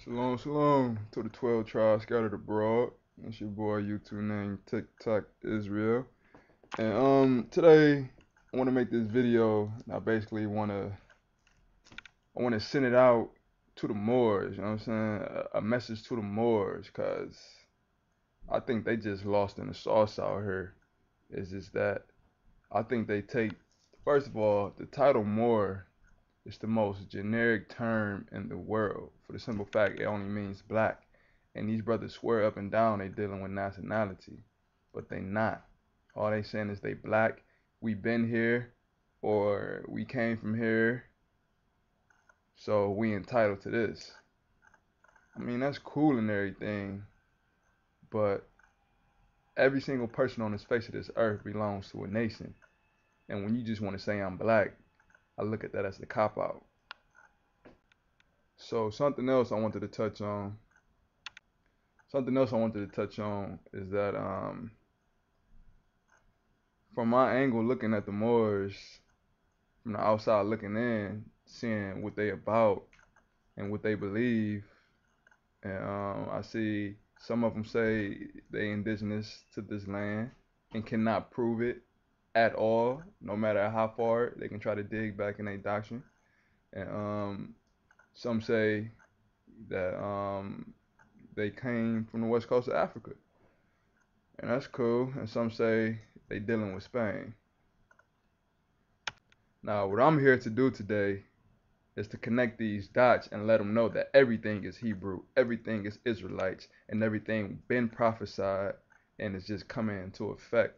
Shalom, shalom to the 12 tribes scattered abroad. It's your boy YouTube named TikTok Israel. And today I want to make this video. I basically want to send it out to the Moors, you know what I'm saying? A message to the Moors, cause I think they just lost in the sauce out here. It's just that I think they take, first of all, the title Moor is the most generic term in the world, for the simple fact it only means black. And these brothers swear up and down they dealing with nationality, but they not. All they saying is they black, we been here, or we came from here, so we entitled to this. I mean, that's cool and everything, but every single person on this face of this earth belongs to a nation. And when you just want to say I'm black, I look at that as the cop out. So something else I wanted to touch on is that from my angle looking at the Moors from the outside looking in, seeing what they about and what they believe, and I see some of them say they indigenous to this land and cannot prove it at all, no matter how far they can try to dig back in their doctrine. And some say that they came from the west coast of Africa, and that's cool. And some say they dealing with Spain. Now, what I'm here to do today is to connect these dots and let them know that everything is Hebrew, everything is Israelites, and everything been prophesied and it's just coming into effect.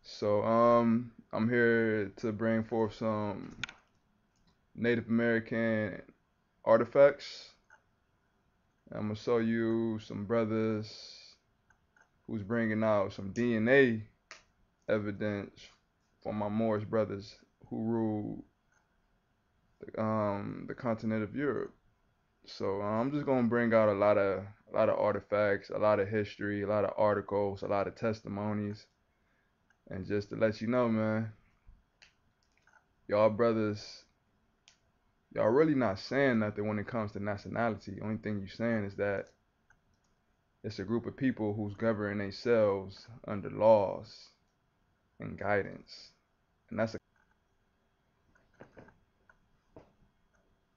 So I'm here to bring forth some Native American artifacts. I'm gonna show you some brothers who's bringing out some DNA evidence from my Moorish brothers who ruled the continent of Europe. So I'm just gonna bring out a lot of artifacts, a lot of history, a lot of articles, a lot of testimonies, and just to let you know, man, y'all brothers, y'all really not saying nothing when it comes to nationality. The only thing you saying is that it's a group of people who's governing themselves under laws and guidance, and that's a.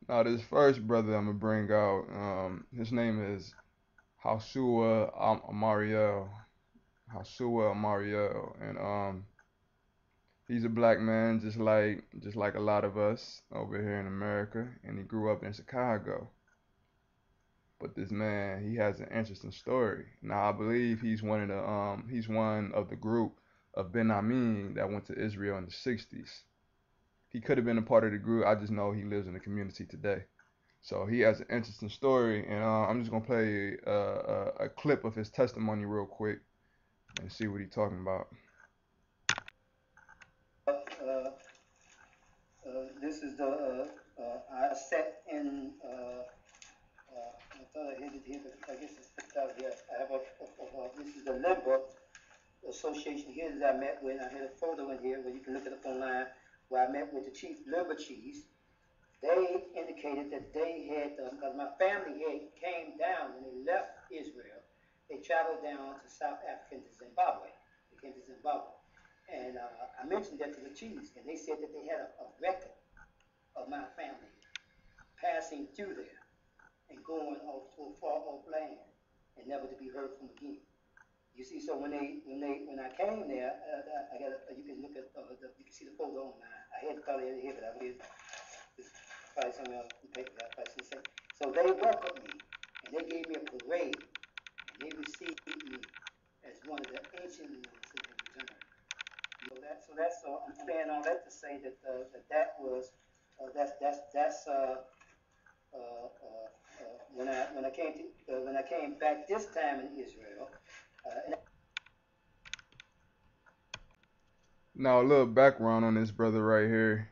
Now this first brother I'm gonna bring out, his name is Hasua Amariel. Hasua Amariel, and he's a black man just like a lot of us over here in America, and he grew up in Chicago. But this man, he has an interesting story. Now I believe he's one of the group of Ben Amin that went to Israel in the 60s. He could have been a part of the group. I just know he lives in the community today. So he has an interesting story, and I'm just gonna play a clip of his testimony real quick and see what he's talking about. This is the I sat in. I thought I had it here, but I guess it's put out here. I have this is the Limber Association here that I met with. I had a photo in here where you can look it up online. Where I met with the chief Limber chiefs. They indicated that they had, because my family had came down when they left Israel. They traveled down to South Africa to Zimbabwe. They came to Zimbabwe. And I mentioned that to the chiefs, and they said that they had a record of my family passing through there and going off to a far off land and never to be heard from again. You see, so when I came there, I got you can look at you can see the photo online. I had to call it here, but I did. It's probably somewhere else in the paper. I probably should say. So they welcomed me and they gave me a parade and they received me as one of the ancient ones that had returned. You know that. So that's I'm saying all that to say that that was that's when I came back this time in Israel. Now a little background on this brother right here.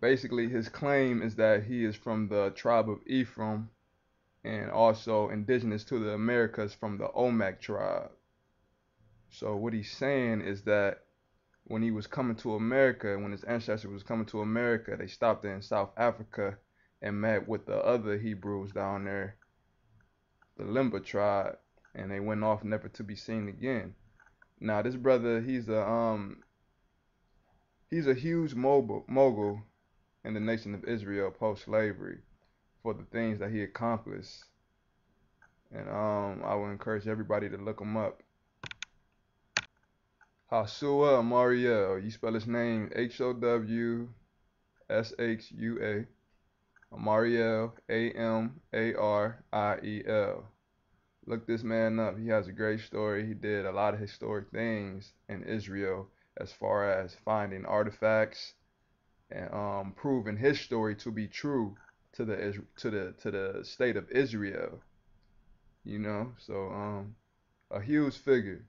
Basically his claim is that he is from the tribe of Ephraim and also indigenous to the Americas from the Omak tribe. So what he's saying is that when he was coming to America, when his ancestors was coming to America, they stopped in South Africa and met with the other Hebrews down there, the Limba tribe, and they went off never to be seen again. Now this brother, he's a huge mogul in the nation of Israel post-slavery for the things that he accomplished, and I would encourage everybody to look him up. Hashua Amariel, you spell his name Howshua, Amariel, Amariel. Look this man up. He has a great story. He did a lot of historic things in Israel as far as finding artifacts and proving his story to be true to the state of Israel. You know, so a huge figure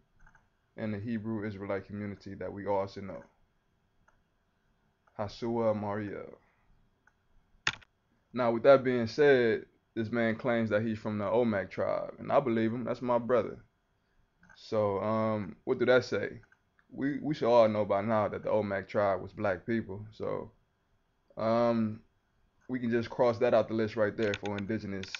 in the Hebrew Israelite community that we all should know. Hashua Mariel. Now, with that being said, this man claims that he's from the Omak tribe, and I believe him. That's my brother. So, what do that say? We should all know by now that the Omak tribe was black people. So, we can just cross that out the list right there for indigenous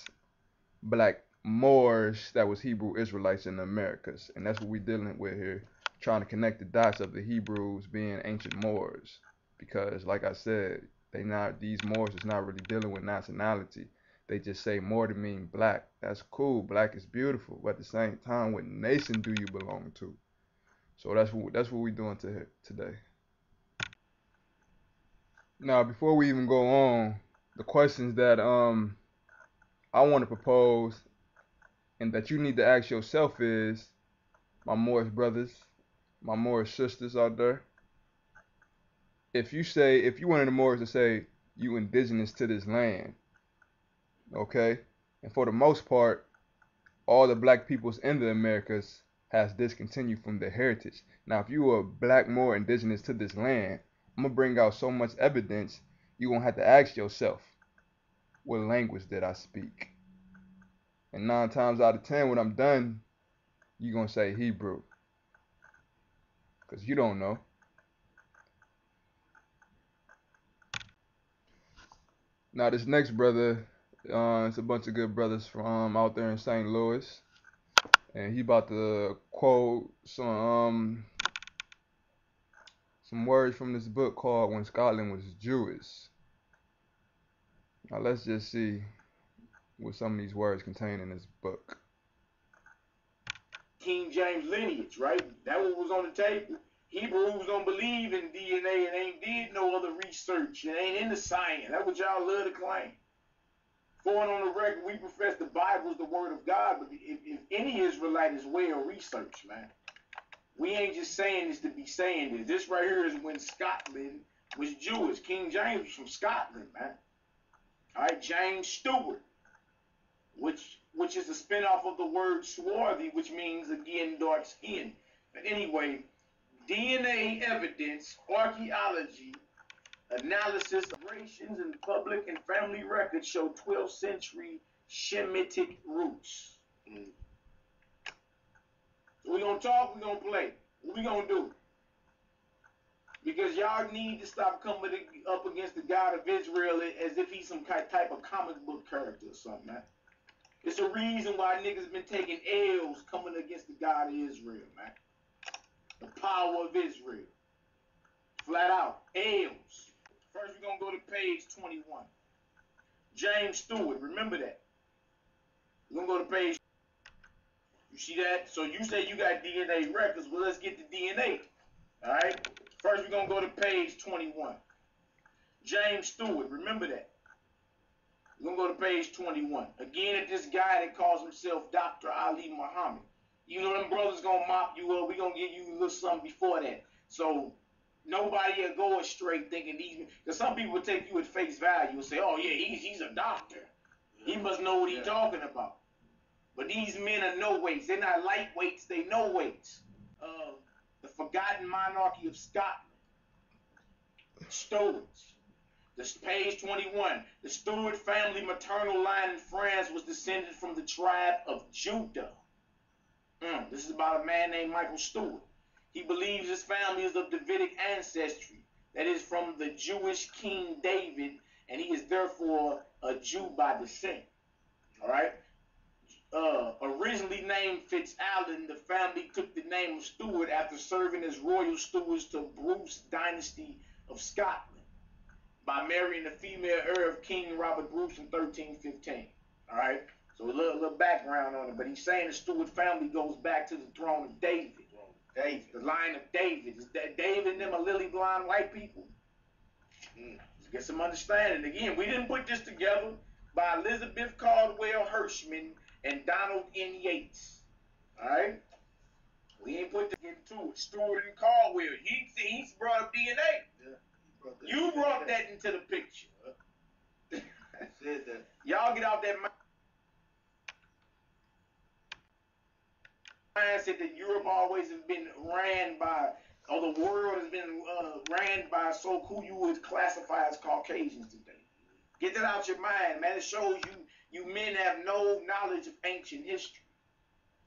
black Moors that was Hebrew Israelites in the Americas, and that's what we're dealing with here, trying to connect the dots of the Hebrews being ancient Moors, because like I said, these Moors is not really dealing with nationality. They just say Moor to mean black. That's cool. Black is beautiful, but at the same time, what nation do you belong to? So that's what we're doing today. Now, before we even go on, the questions that I want to propose and that you need to ask yourself is, my Moorish brothers, my Moorish sisters out there, if you wanted the Moors to say you indigenous to this land, okay, and for the most part, all the black peoples in the Americas has discontinued from their heritage. Now, if you were a black Moor indigenous to this land, I'm gonna bring out so much evidence, you're gonna have to ask yourself, what language did I speak? And 9 times out of 10, when I'm done, you're gonna say Hebrew, because you don't know. Now this next brother, it's a bunch of good brothers from out there in St. Louis, and he about to quote some words from this book called When Scotland Was Jewish. Now let's just see what some of these words contain in this book. King James lineage, right? That one was on the table. Hebrews don't believe in DNA and ain't did no other research and ain't into science. That's what y'all love to claim. Going on the record, we profess the Bible is the word of God, but if any Israelite is well researched, man, we ain't just saying this to be saying this. This right here is when Scotland was Jewish. King James was from Scotland, man. All right, James Stewart, which is a spinoff of the word swarthy, which means, again, dark skin. But anyway, DNA evidence, archaeology, analysis, operations, and public and family records show 12th century Shemitic roots. So we're going to talk, we're going to play. What we going to do? Because y'all need to stop coming up against the God of Israel as if he's some type of comic book character or something, man. It's a reason why niggas been taking L's coming against the God of Israel, man. The power of Israel. Flat out. L's. First, we're going to go to page 21. James Stewart. Remember that. We're going to go to page. You see that? So you say you got DNA records. Well, let's get the DNA. All right? First, we're going to go to page 21. James Stewart. Remember that. We're going to go to page 21. Again, at this guy that calls himself Dr. Ali Muhammad. You know them brothers going to mop you up. We're going to give you a little something before that. So nobody will go astray thinking these, because some people take you at face value and say, oh yeah, he's a doctor. He must know what he's talking about. But these men are no weights. They're not lightweights. They no weights. The forgotten monarchy of Scotland. Stuarts. This page 21. The Stuart family maternal line in France was descended from the tribe of Judah. This is about a man named Michael Stuart. He believes his family is of Davidic ancestry, that is from the Jewish King David and he is therefore a Jew by descent. All right. Originally named FitzAlan, the family took the name of Stuart after serving as royal stewards to Bruce dynasty of Scotland by marrying the female heir of King Robert Bruce in 1315. All right. So a little background on it, but he's saying the Stuart family goes back to the throne of David. David, the line of David. Is that David and them are lily blind white people? Let's get some understanding. Again, we didn't put this together by Elizabeth Caldwell Hirschman and Donald N. Yates. All right? We ain't put this into it. Stewart and Caldwell. He's brought up DNA. Yeah, you brought that into the picture. Said that. Y'all get out that mindset that Europe always has been ran by, or the world has been ran by who you would classify as Caucasians today. Get that out your mind, man. It shows you men have no knowledge of ancient history.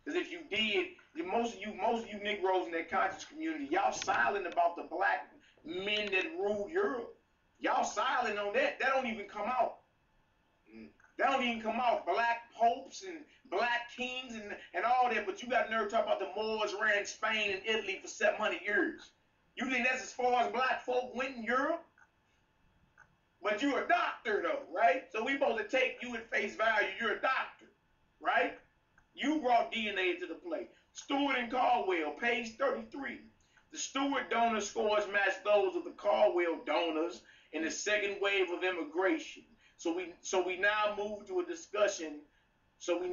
Because if you did, most of you Negroes in that conscious community, y'all silent about the black men that ruled Europe. Y'all silent on that. That don't even come out. That don't even come out. Black popes and black kings and all that, but you got nerve to talk about the Moors ran Spain and Italy for 700 years. You think that's as far as black folk went in Europe? But you're a doctor though, right? So we supposed to take you at face value. You're a doctor, right? You brought DNA to the play. Stewart and Caldwell, page 33. The Stewart donor scores match those of the Caldwell donors in the second wave of immigration. So we now move to a discussion. Jews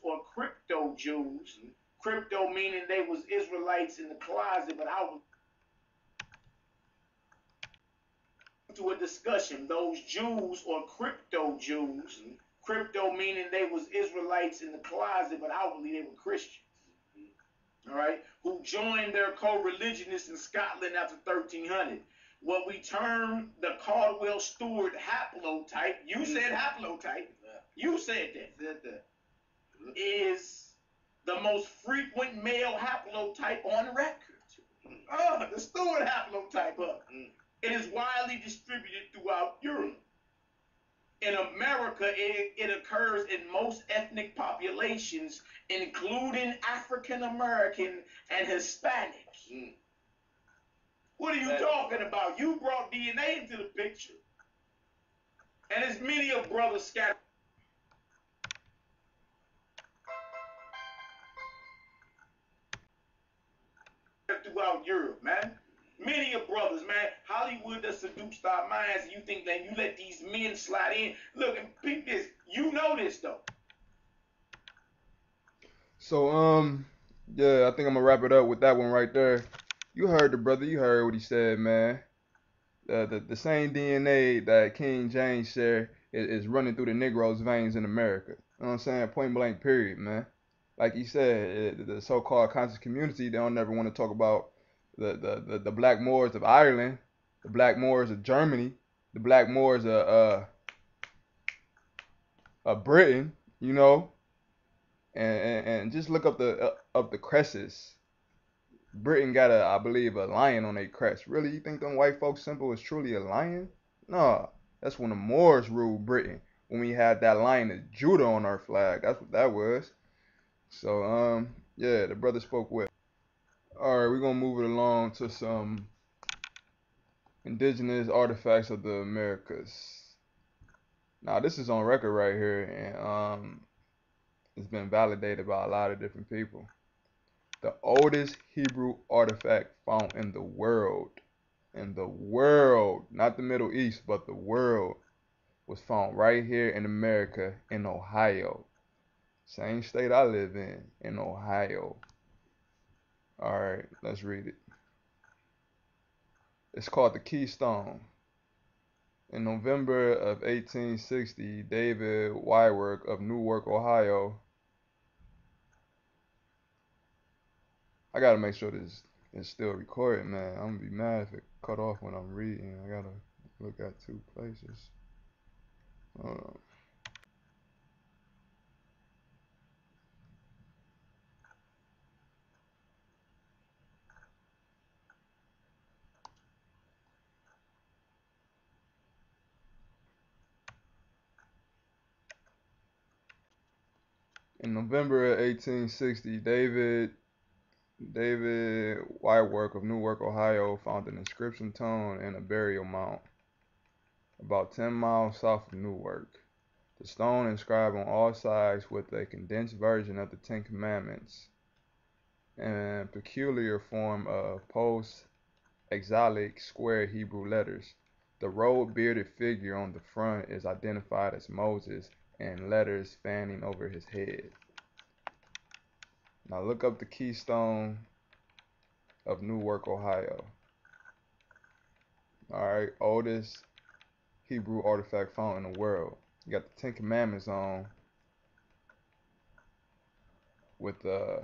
or crypto Jews. Crypto meaning they was Israelites in the closet, but outwardly. To a discussion, those Jews or crypto Jews. Crypto meaning they was Israelites in the closet, but outwardly they were Christians. All right, who joined their co-religionists in Scotland after 1300. What we term the Caldwell Stewart haplotype, you said haplotype, you said that, is the most frequent male haplotype on record. The Stewart haplotype. It is widely distributed throughout Europe. In America, it occurs in most ethnic populations, including African American and Hispanics. What are you talking about? You brought DNA into the picture. And there's many of brothers scattered throughout Europe, man. Many of brothers, man. Hollywood has seduced our minds, and you think that you let these men slide in. Look, and peep this. You know this, though. So, yeah, I think I'm gonna wrap it up with that one right there. You heard the brother. You heard what he said, man. The same DNA that King James shared is running through the Negroes' veins in America. You know what I'm saying? Point blank, period, man. Like he said, the so-called conscious community, they don't never want to talk about the Black Moors of Ireland, the Black Moors of Germany, the Black Moors of Britain, you know, and just look up the cresses. Britain got I believe, a lion on their crest. Really, you think them white folks symbol is truly a lion? No, that's when the Moors ruled Britain. When we had that lion of Judah on our flag, that's what that was. So, yeah, the brother spoke well. All right, we're gonna move it along to some indigenous artifacts of the Americas. Now, this is on record right here, and it's been validated by a lot of different people. The oldest Hebrew artifact found in the world, not the Middle East, but the world, was found right here in America, in Ohio. Same state I live in Ohio. All right, let's read it. It's called the Keystone. In November of 1860, David Wywork of Newark, Ohio. I gotta make sure this is still recording, man. I'm gonna be mad if it cut off when I'm reading. I gotta look at two places. Hold on. In November of 1860, David Whitework of Newark, Ohio, found an inscription stone in a burial mound about 10 miles south of Newark. The stone inscribed on all sides with a condensed version of the Ten Commandments and peculiar form of post-exilic square Hebrew letters. The robed, bearded figure on the front is identified as Moses and letters fanning over his head. Now look up the keystone of Newark, Ohio. Alright, oldest Hebrew artifact found in the world. You got the Ten Commandments on with the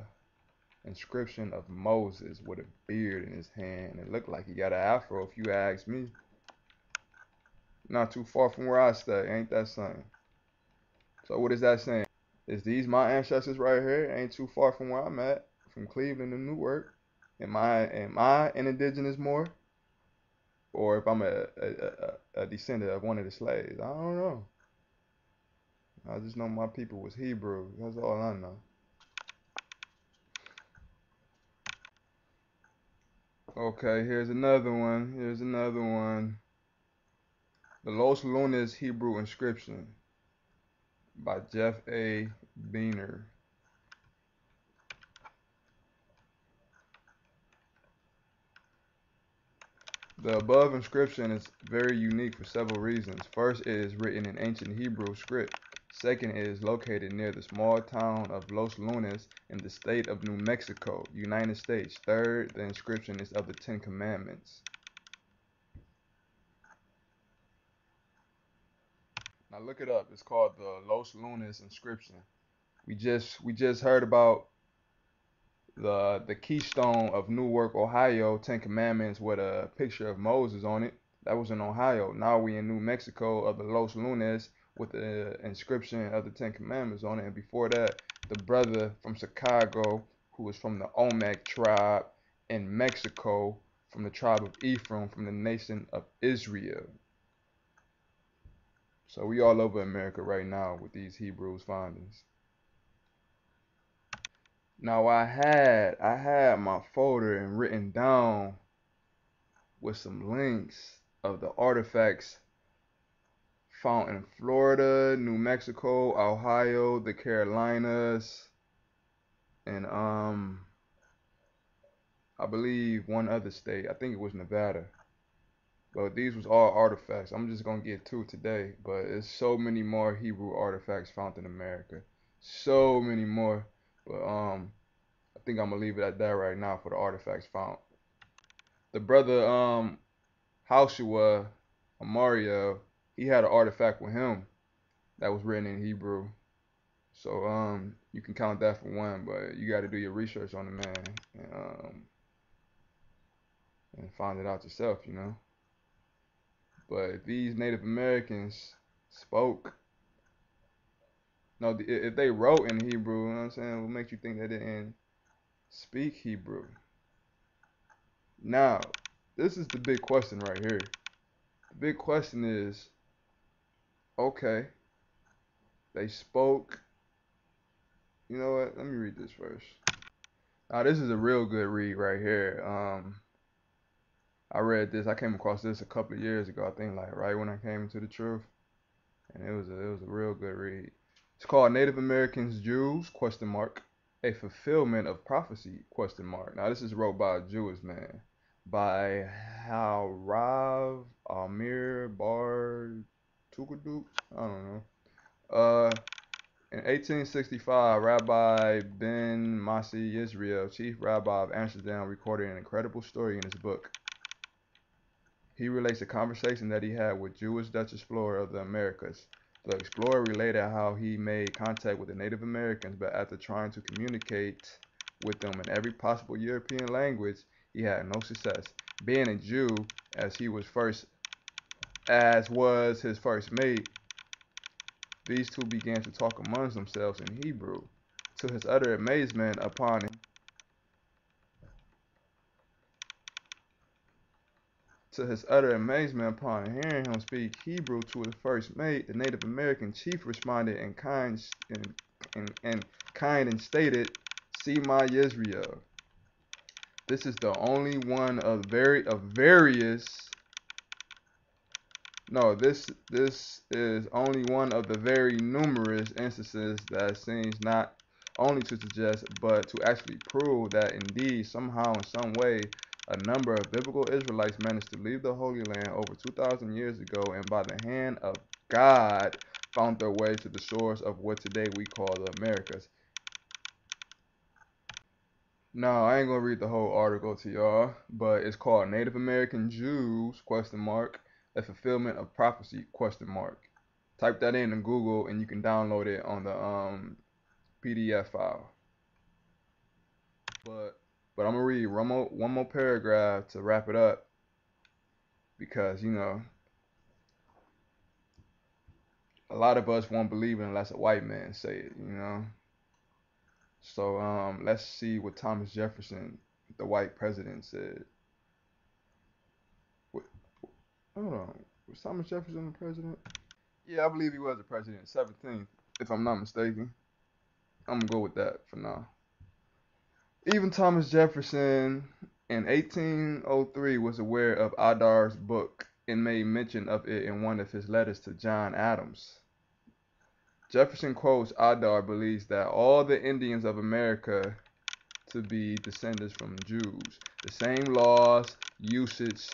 inscription of Moses with a beard in his hand. It looked like he got an afro if you ask me. Not too far from where I stay, ain't that something? So what is that saying? Is these my ancestors right here? Ain't too far from where I'm at, from Cleveland to Newark. Am I an indigenous Moor? Or if I'm a descendant of one of the slaves? I don't know. I just know my people was Hebrew. That's all I know. Okay, here's another one. The Los Lunas Hebrew inscription by Jeff A. Beener. The above inscription is very unique for several reasons. First, it is written in ancient Hebrew script. Second, it is located near the small town of Los Lunas in the state of New Mexico, United States. Third, the inscription is of the Ten Commandments. Now look it up. It's called the Los Lunas inscription. We just heard about the keystone of Newark, Ohio, Ten Commandments with a picture of Moses on it. That was in Ohio. Now we in New Mexico of the Los Lunas with the inscription of the Ten Commandments on it. And before that, the brother from Chicago who was from the Olmec tribe in Mexico, from the tribe of Ephraim, from the nation of Israel. So we all over America right now with these Hebrews findings. Now I had my folder and written down with some links of the artifacts found in Florida, New Mexico, Ohio, the Carolinas, and I believe one other state. I think it was Nevada. But these was all artifacts. I'm just gonna get two today, but it's so many more Hebrew artifacts found in America. So many more. But I think I'm gonna leave it at that right now for the artifacts found. The brother Hoshua Amariel, he had an artifact with him that was written in Hebrew. So you can count that for one, but you got to do your research on the man and find it out yourself, you know. But if these Native Americans spoke, no, if they wrote in Hebrew, you know what I'm saying, what makes you think they didn't speak Hebrew? Now, this is the big question right here. The big question is, okay, they spoke. You know what? Let me read this first. Now, this is a real good read right here. I read this. I came across this a couple of years ago. I think like right when I came into the truth, and it was a real good read. It's called Native Americans, Jews? ? A fulfillment of prophecy ? Now, this is wrote by a Jewish man, by Harav Amir Bar Tukaduk. I don't know. In 1865, Rabbi Ben Masi Israel, chief rabbi of Amsterdam, recorded an incredible story in his book. He relates a conversation that he had with Jewish Dutch explorer of the Americas. The explorer related how he made contact with the Native Americans, but after trying to communicate with them in every possible European language, he had no success. Being a Jew, as was his first mate, these two began to talk amongst themselves in Hebrew. To his utter amazement upon hearing him speak Hebrew to his first mate, the Native American chief responded in kind and kind and stated, "See my Israel." This is the only one of various. No, this is only one of the very numerous instances that seems not only to suggest, but to actually prove that indeed, somehow, in some way, a number of biblical Israelites managed to leave the Holy Land over 2,000 years ago, and by the hand of God, found their way to the shores of what today we call the Americas. No, I ain't gonna read the whole article to y'all, but it's called Native American Jews, question mark, a fulfillment of prophecy, question mark. Type that in Google and you can download it on the PDF file. But I'm gonna read one more paragraph to wrap it up because a lot of us won't believe it unless a white man say it. So let's see what Thomas Jefferson, the white president, said. What, hold on, was Thomas Jefferson the president? Yeah, I believe he was the president, 17th, if I'm not mistaken. I'm gonna go with that for now. Even Thomas Jefferson in 1803 was aware of Adar's book and made mention of it in one of his letters to John Adams. Jefferson quotes Adar believes that all the Indians of America to be descendants from Jews. The same laws, usage,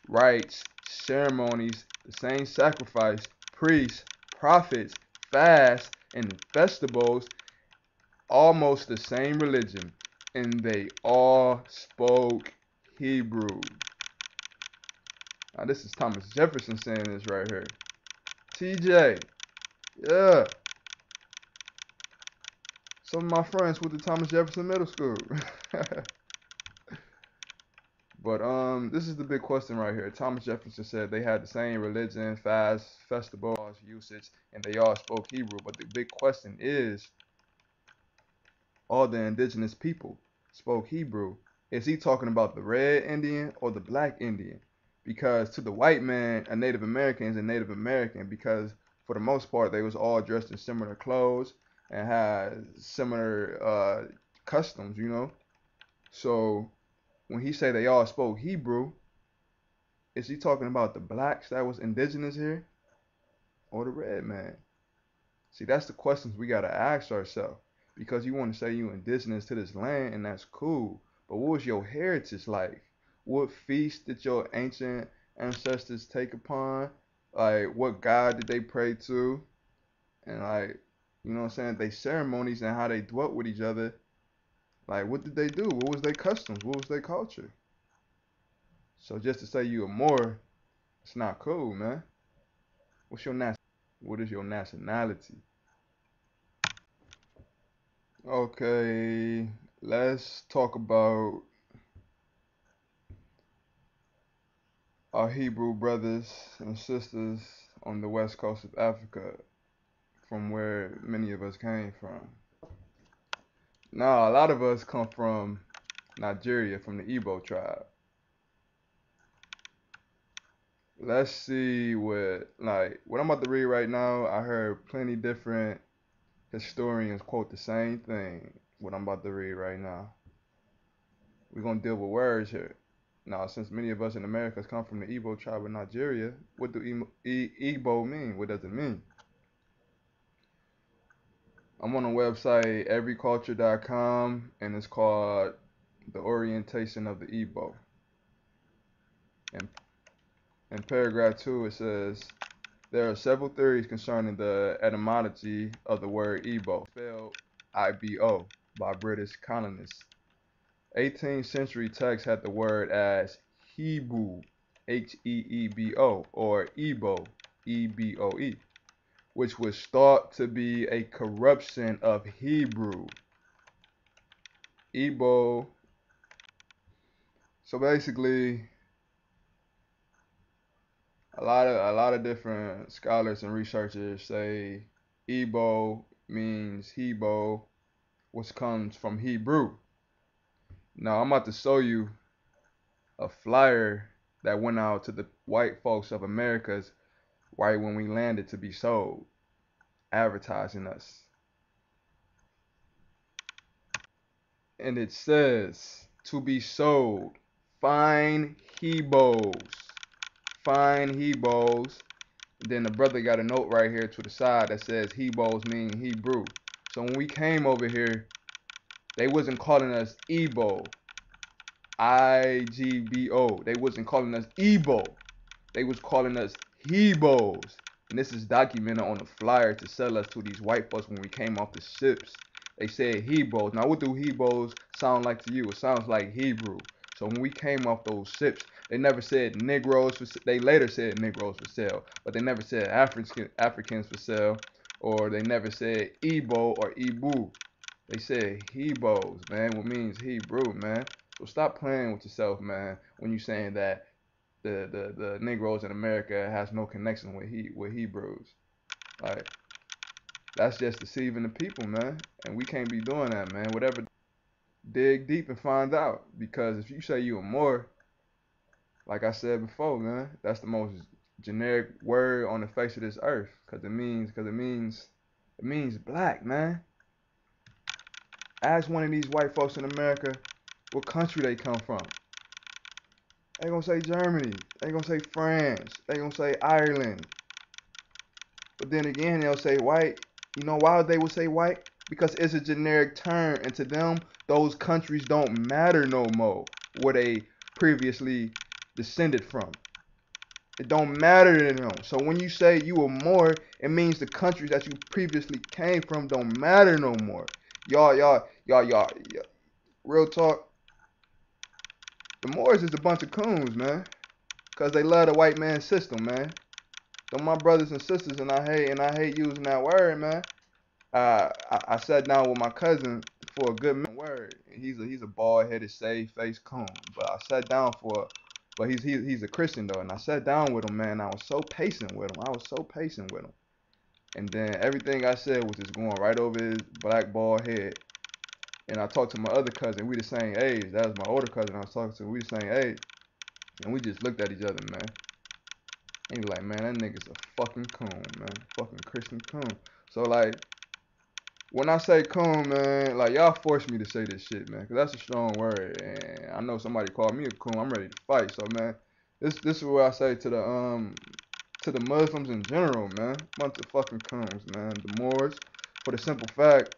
rites, ceremonies, the same sacrifice, priests, prophets, fasts, and festivals, almost the same religion, and they all spoke Hebrew. Now this is Thomas Jefferson saying this right here. TJ, yeah. Some of my friends went to Thomas Jefferson Middle School. But this is the big question right here. Thomas Jefferson said they had the same religion, fast, festivals, usage, and they all spoke Hebrew. But the big question is, all the indigenous people spoke Hebrew. Is he talking about the red Indian or the black Indian? Because to the white man, a Native American is a Native American because for the most part they was all dressed in similar clothes and had similar customs. So when he say they all spoke Hebrew, is he talking about the blacks that was indigenous here or the red man? See, that's the questions we gotta ask ourselves. Because you want to say you indigenous to this land, and that's cool. But what was your heritage like? What feast did your ancient ancestors take upon? Like, what God did they pray to? And like, what I'm saying? They ceremonies and how they dwelt with each other. Like, what did they do? What was their customs? What was their culture? So just to say you a Moor, it's not cool, man. What is your nationality? Okay, let's talk about our Hebrew brothers and sisters on the west coast of Africa, from where many of us came from. Now, a lot of us come from Nigeria, from the Igbo tribe. Let's see what I'm about to read right now. I heard plenty different historians quote the same thing. What I'm about to read right now. We're gonna deal with words here. Now, since many of us in America come from the Igbo tribe of Nigeria, what do Igbo mean? What does it mean? I'm on a website, everyculture.com, and it's called The Orientation of the Igbo. And in paragraph 2, it says, there are several theories concerning the etymology of the word Igbo, spelled I-B-O, by British colonists. 18th century texts had the word as Hebrew, H-E-E-B-O, or Igbo, E-B-O-E, which was thought to be a corruption of Hebrew. Igbo. So basically, a lot of different scholars and researchers say Igbo means Hebrew, which comes from Hebrew. Now I'm about to show you a flyer that went out to the white folks of Americas right when we landed to be sold, advertising us. and it says to be sold fine hebos, fine hebos. Then the brother got a note right here to the side that says hebos mean Hebrew. So when we came over here, they wasn't calling us Igbo, IGBO. They wasn't calling us Igbo. They was calling us Hebos. And this is documented on the flyer to sell us to these white folks when we came off the ships. They said Hebos. Now what do Hebos sound like to you? It sounds like Hebrew. So when we came off those ships, they never said Negroes for, they later said Negroes for sale, but they never said Africans for sale, or they never said Igbo or Ibu. They said Hebos, man, what means Hebrew, man. So stop playing with yourself, man, when you saying that the Negroes in America has no connection with Hebrews. Like that's just deceiving the people, man. And we can't be doing that, man. Whatever, dig deep and find out. Because if you say you a Moor, like I said before, man, that's the most generic word on the face of this earth. It means black, man. Ask one of these white folks in America what country they come from. They gonna say Germany. They gonna say France. They gonna say Ireland. But then again, they'll say white. You know why they would say white? Because it's a generic term, and to them, those countries don't matter no more. Where they previously descended from, it don't matter to them. So when you say you are more, it means the countries that you previously came from don't matter no more. Y'all. Real talk. The Moors is a bunch of coons, man. Cause they love the white man system, man. So my brothers and sisters, and I hate using that word, man. I sat down with my cousin for a good word. He's a bald headed, save face coon. But I sat down but he's a Christian though, and I sat down with him, man. I was so patient with him. I was so patient with him. And then everything I said was just going right over his black bald head. And I talked to my other cousin. We the same age. That was my older cousin I was talking to. We the same age. And we just looked at each other, man. And he was like, man, that nigga's a fucking coon, man. Fucking Christian coon. So like, when I say coon, man, like y'all force me to say this shit, man, cause that's a strong word, and I know somebody called me a coon. I'm ready to fight. So man, this is what I say to the Muslims in general, man. Bunch of fucking coons, man. The Moors, for the simple fact,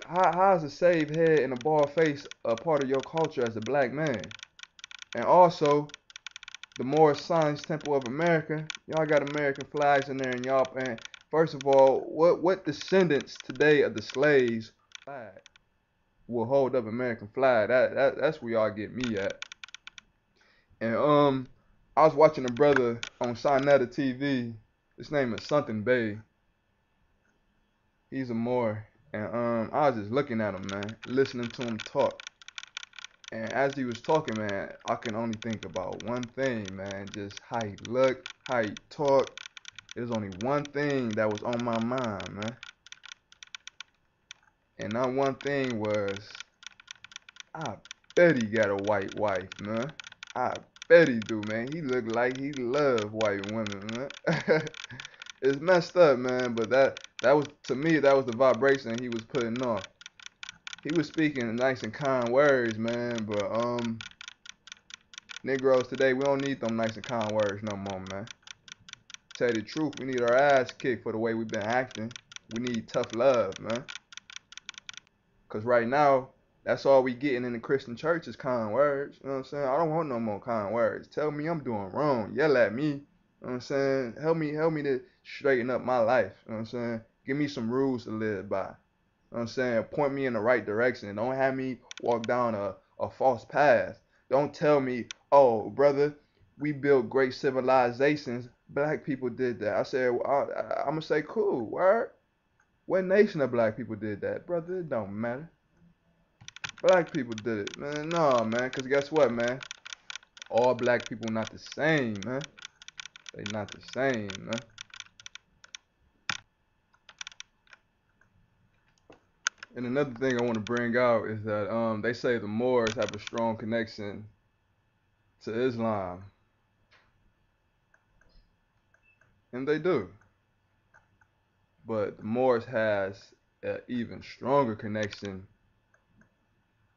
how is a shaved head and a bald face a part of your culture as a black man? And also, the Moorish Zionist Temple of America, y'all got American flags in there, and y'all, and first of all, what descendants today of the slaves flag will hold up American flag? That's where y'all get me at. And I was watching a brother on Sinetta TV. His name is something Bay. He's a Moor, and I was just looking at him, man, listening to him talk. And as he was talking, man, I can only think about one thing, man. Just how he looked, how he talked. There's only one thing that was on my mind, man. And that one thing was, I bet he got a white wife, man. I bet he do, man. He looked like he loved white women, man. It's messed up, man. But that was, to me, that was the vibration he was putting off. He was speaking nice and kind words, man. But Negroes today, we don't need them nice and kind words no more, man. Tell you the truth, we need our ass kicked for the way we've been acting. We need tough love, man. Cause right now, that's all we getting in the Christian church is kind words. You know what I'm saying? I don't want no more kind words. Tell me I'm doing wrong. Yell at me. You know what I'm saying? Help me to straighten up my life. You know what I'm saying? Give me some rules to live by. You know what I'm saying? Point me in the right direction. Don't have me walk down a false path. Don't tell me, oh, brother, we built great civilizations. Black people did that. I said, well, I'm going to say, cool, word. What nation of black people did that? Brother, it don't matter. Black people did it. Man, no, man, because guess what, man? All black people not the same, man. They not the same, man. And another thing I want to bring out is that they say the Moors have a strong connection to Islam. And they do. But the Moors has an even stronger connection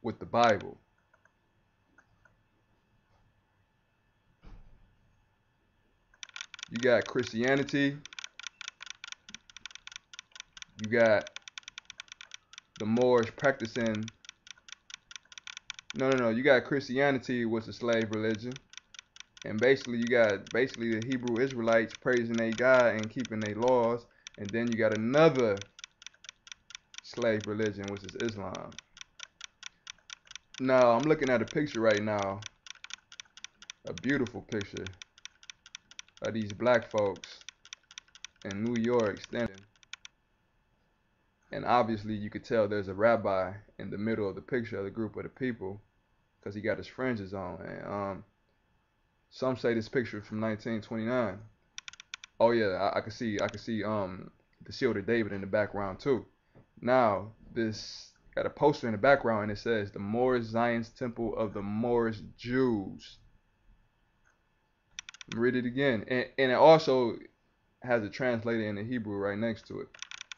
with the Bible. You got Christianity, you got the Moors practicing. No. You got Christianity was a slave religion, and basically you got the Hebrew Israelites praising their God and keeping their laws, and then you got another slave religion, which is Islam. Now I'm looking at a picture right now, a beautiful picture of these black folks in New York standing, and obviously you could tell there's a rabbi in the middle of the picture of the group of the people because he got his fringes on. And some say this picture is from 1929. Oh yeah, I can see the Shield of David in the background too. Now this got a poster in the background and it says the Moorish Zionist Temple of the Moorish Jews. Read it again, and it also has it translated into Hebrew right next to it.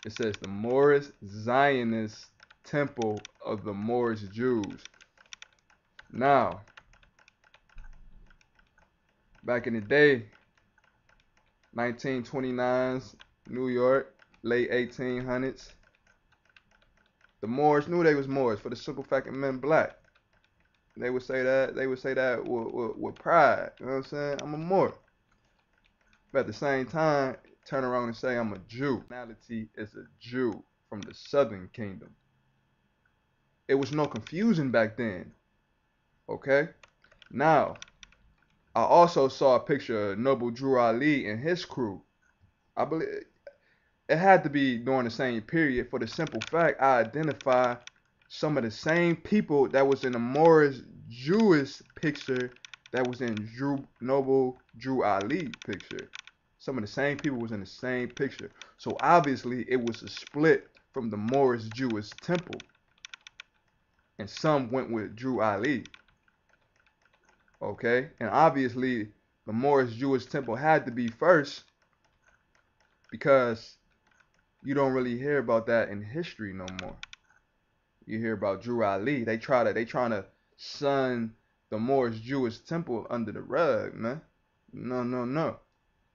It says the Moorish Zionist Temple of the Moorish Jews. Now, back in the day, 1929's New York, late 1800s, the Moors knew they was Moors for the simple fact it meant black. They would say that with pride. You know what I'm saying? I'm a Moor. But at the same time, turn around and say I'm a Jew. Nationality is a Jew from the Southern Kingdom. It was no confusion back then. Okay? Now, I also saw a picture of Noble Drew Ali and his crew. I believe it had to be during the same period for the simple fact I identify some of the same people that was in the Moorish Jewish picture that was in Noble Drew Ali picture. Some of the same people was in the same picture. So obviously it was a split from the Moorish Jewish temple. And some went with Drew Ali. Okay? And obviously the Moorish Jewish temple had to be first because you don't really hear about that in history no more. You hear about Drew Ali. They trying to sun the Moorish Jewish temple under the rug, man. No.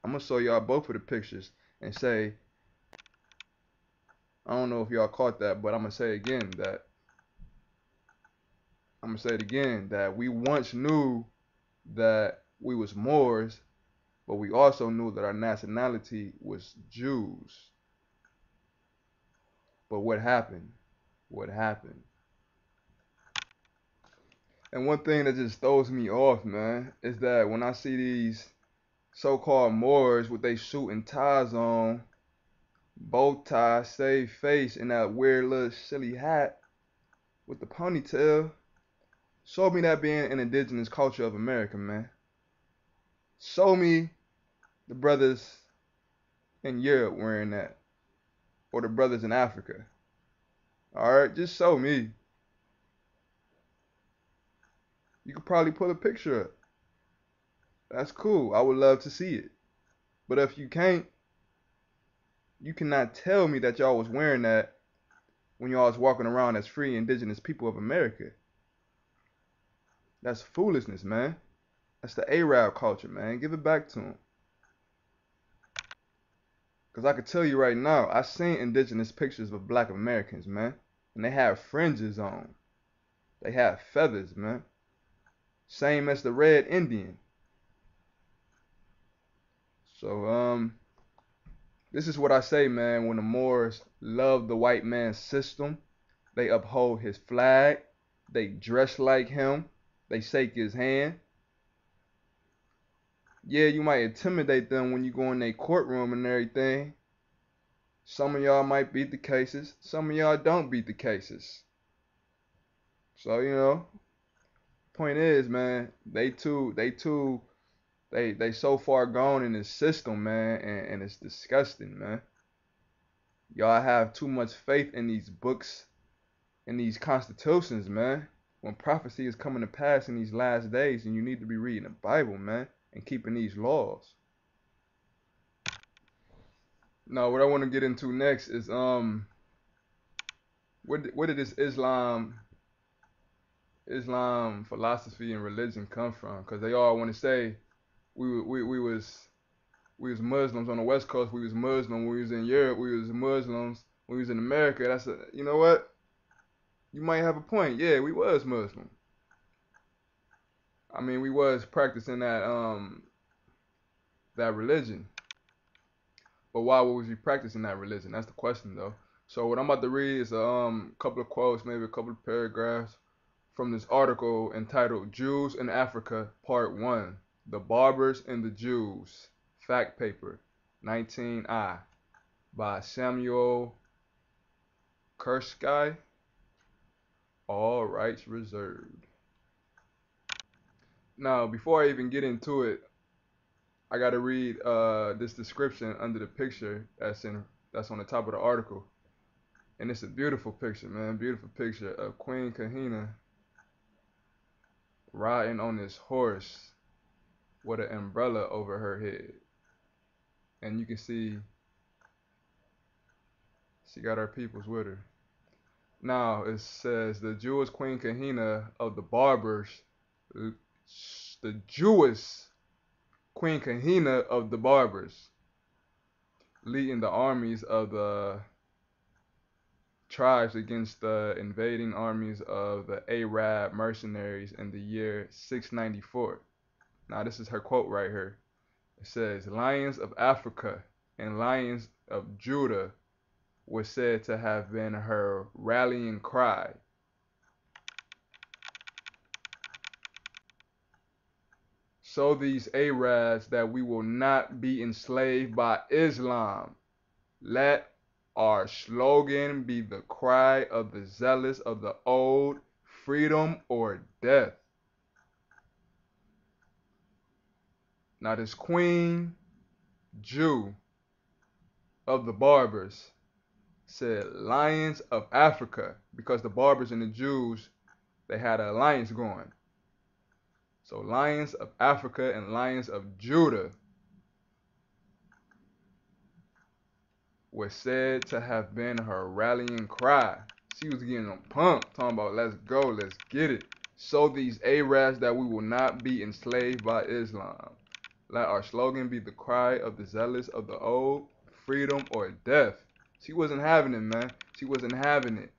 I'm gonna show y'all both of the pictures and say, I don't know if y'all caught that, but I'm gonna say it again that we once knew that we was Moors, but we also knew that our nationality was Jews. But what happened? What happened? And one thing that just throws me off, man, is that when I see these so-called Moors with they suit and ties on, bow tie, save face, and that weird little silly hat with the ponytail, show me that being an indigenous culture of America, man. Show me the brothers in Europe wearing that, or the brothers in Africa. Alright, just show me. You could probably pull a picture up. That's cool. I would love to see it. But if you can't, you cannot tell me that y'all was wearing that when y'all was walking around as free indigenous people of America. That's foolishness, man. That's the Arab culture, man. Give it back to them. Because I could tell you right now, I seen indigenous pictures of black Americans, man. And they have fringes on. They have feathers, man. Same as the red Indian. So, this is what I say, man. When the Moors love the white man's system, they uphold his flag, they dress like him, they shake his hand. Yeah, you might intimidate them when you go in their courtroom and everything. Some of y'all might beat the cases, some of y'all don't beat the cases. So, you know, point is, man, they so far gone in this system, man, and it's disgusting, man. Y'all have too much faith in these books, in these constitutions, man. When prophecy is coming to pass in these last days, and you need to be reading the Bible, man, and keeping these laws. Now, what I want to get into next is where did this Islam Islam philosophy and religion come from, because they all want to say we was Muslims on the West Coast. We was Muslim. We was in Europe. We was Muslims. We was in America. You know what? You might have a point. Yeah, we was Muslim. I mean, we was practicing that religion. But why was we practicing that religion? That's the question, though. So what I'm about to read is a couple of quotes, maybe a couple of paragraphs from this article entitled "Jews in Africa, Part 1: The Barbers and the Jews." Fact paper, 19I, by Samuel Kurski. All rights reserved. Now, before I even get into it, I gotta read this description under the picture that's on the top of the article, and it's a beautiful picture, man. Beautiful picture of Queen Kahina riding on this horse with an umbrella over her head, and you can see she got her peoples with her. Now it says the Jewish Queen Kahina of the Barbers, the Jewish Queen Kahina of the Barbers, leading the armies of the tribes against the invading armies of the Arab mercenaries in the year 694. Now this is her quote right here. It says, "Lions of Africa and lions of Judah" was said to have been her rallying cry. "So these Arabs that we will not be enslaved by Islam. Let our slogan be the cry of the zealous of the old, freedom or death." Now this Queen Jew of the Barbers said Lions of Africa, because the Barbers and the Jews, they had an alliance going. So Lions of Africa and Lions of Judah was said to have been her rallying cry. She was getting them pumped, talking about let's go, let's get it. "So these Arabs that we will not be enslaved by Islam. Let our slogan be the cry of the zealous of the old, freedom or death." She wasn't having it, man. She wasn't having it.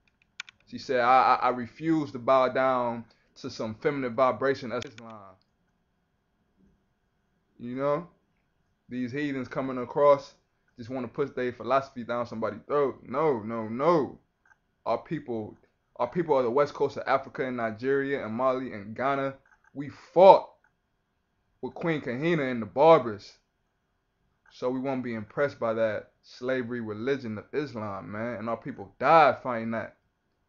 She said, I refuse to bow down to some feminine vibration of Islam. You know? These heathens coming across just want to push their philosophy down somebody's throat. No, no, no. Our people of the west coast of Africa and Nigeria and Mali and Ghana, we fought with Queen Kahina and the Barbers. So we won't be impressed by that slavery religion of Islam, man. And our people died fighting that.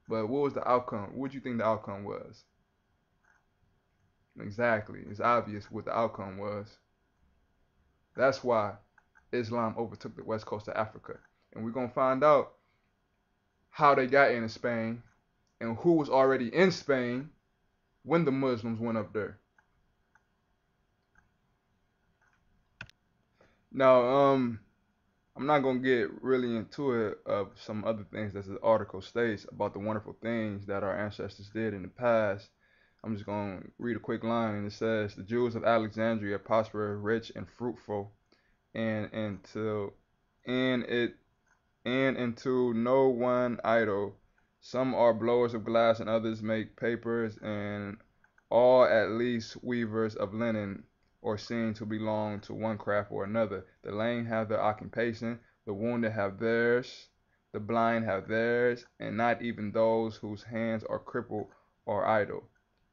But what was the outcome? What do you think the outcome was? Exactly. It's obvious what the outcome was. That's why Islam overtook the west coast of Africa. And we're going to find out how they got into Spain and who was already in Spain when the Muslims went up there. Now, I'm not going to get really into it of some other things that the article states about the wonderful things that our ancestors did in the past. I'm just going to read a quick line, and it says, "The Jews of Alexandria prospered, rich and fruitful, and into no one idle. Some are blowers of glass, and others make papers, and all at least weavers of linen, or seen to belong to one craft or another. The lame have their occupation, the wounded have theirs, the blind have theirs, and not even those whose hands are crippled are idle."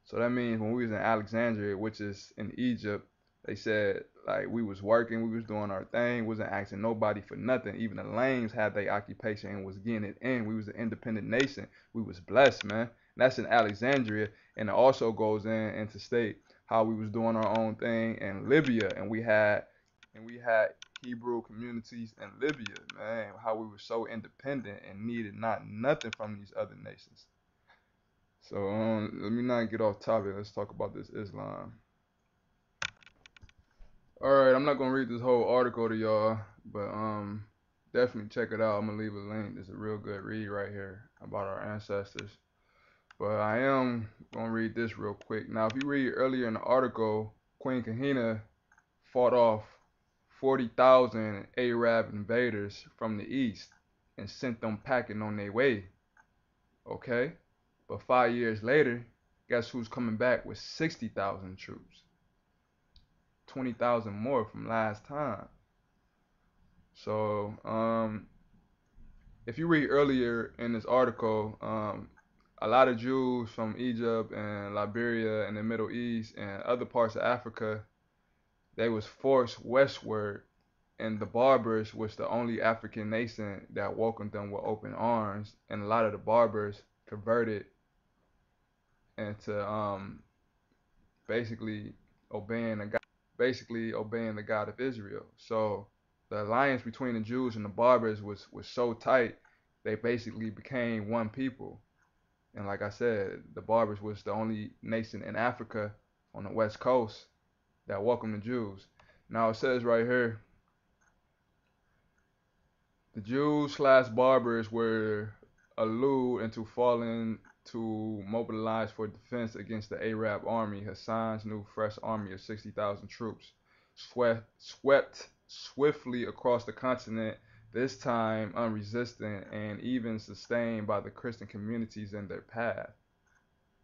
So that means when we was in Alexandria, which is in Egypt, they said like we was working, we was doing our thing, wasn't asking nobody for nothing. Even the lames had their occupation and was getting it in. We was an independent nation. We was blessed, man. And that's in Alexandria, and it also goes into state how we was doing our own thing in Libya, and we had Hebrew communities in Libya, man. How we were so independent and needed not nothing from these other nations. So let me not get off topic. Let's talk about this Islam. All right, I'm not gonna read this whole article to y'all, but definitely check it out. I'm gonna leave a link. It's a real good read right here about our ancestors. But I am gonna read this real quick. Now, if you read earlier in the article, Queen Kahina fought off 40,000 Arab invaders from the east and sent them packing on their way. Okay? But 5 years later, guess who's coming back with 60,000 troops? 20,000 more from last time. So, if you read earlier in this article, a lot of Jews from Egypt and Liberia and the Middle East and other parts of Africa, they was forced westward, and the Berbers was the only African nation that welcomed them with open arms, and a lot of the Berbers converted into basically obeying the God, obeying the God of Israel. So the alliance between the Jews and the Berbers was so tight, they basically became one people. And like I said, the Berbers was the only nation in Africa on the west coast that welcomed the Jews. Now it says right here, the Jews/Berbers were lured into falling to mobilize for defense against the Arab army. Hassan's new fresh army of 60,000 troops swept swiftly across the continent, this time unresistant and even sustained by the Christian communities in their path.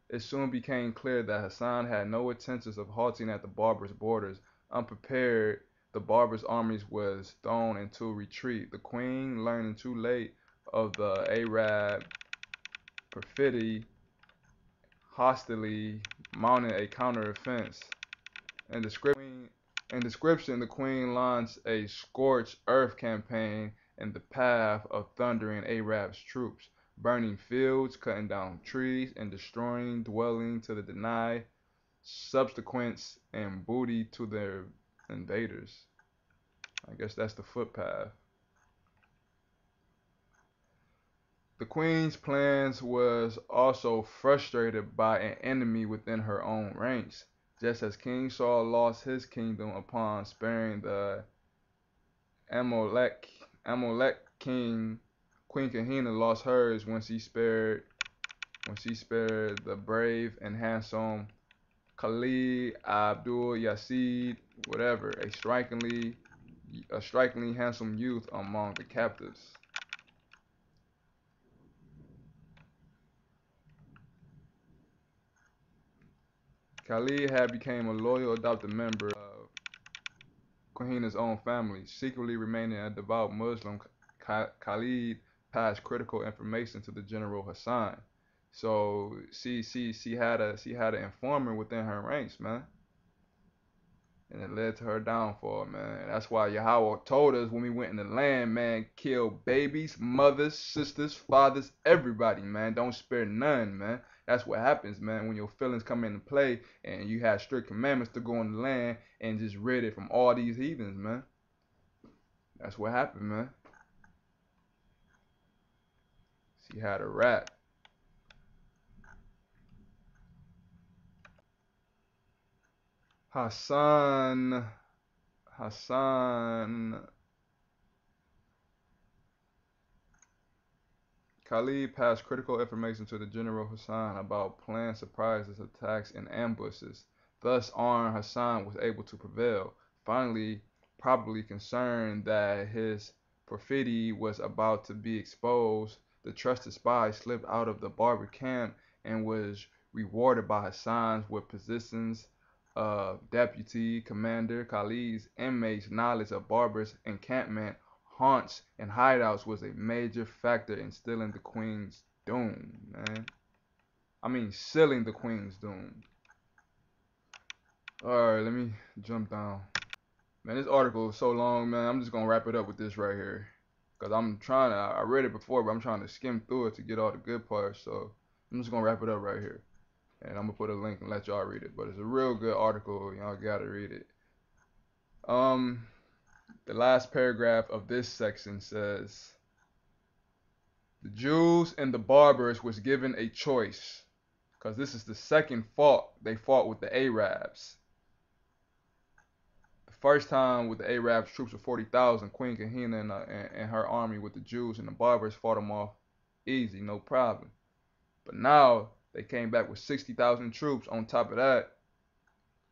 It soon became clear that Hassan had no intentions of halting at the Berbers' borders. Unprepared, the Berbers' armies was thrown into retreat. The queen, learning too late of the Arab perfidy, hastily mounted a counter-offense. In description, the queen launched a scorched earth campaign in the path of thundering Arabs' troops, burning fields, cutting down trees, and destroying dwellings to deny subsequence and booty to their invaders. I guess that's the footpath. The queen's plans was also frustrated by an enemy within her own ranks, just as King Saul lost his kingdom upon sparing the Amalek king. Queen Kahina lost hers when she spared the brave and handsome Khalid Abdul Yasid, whatever, a strikingly handsome youth among the captives. Khalid had become a loyal adopted member of Kahina's own family, secretly remaining a devout Muslim. Khalid passed critical information to the General Hassan. So she had an informant within her ranks, man. And it led to her downfall, man. That's why Yahweh told us when we went in the land, man, kill babies, mothers, sisters, fathers, everybody, man. Don't spare none, man. That's what happens, man, when your feelings come into play and you have strict commandments to go in the land and just rid it from all these heathens, man. That's what happened, man. She had a rat. Hassan Khalid passed critical information to the General Hassan about planned surprises, attacks, and ambushes. Thus armed, Hassan was able to prevail. Finally, probably concerned that his perfidy was about to be exposed, the trusted spy slipped out of the Berber camp and was rewarded by Hassan with positions of deputy commander. Khalid's inmates' knowledge of Berbers' encampment, haunts, and hideouts was a major factor in sealing the queen's doom, man. I mean, sealing the queen's doom. Alright, let me jump down. Man, this article is so long, man. I'm just gonna wrap it up with this right here. Because I read it before, but I'm trying to skim through it to get all the good parts. So I'm just gonna wrap it up right here. And I'm gonna put a link and let y'all read it. But it's a real good article. Y'all gotta read it. The last paragraph of this section says, the Jews and the Berbers was given a choice, because this is the second fault they fought with the Arabs. The first time with the Arabs troops of 40,000, Queen Kahina and her army with the Jews and the Berbers fought them off easy, no problem. But now They came back with 60,000 troops. On top of that,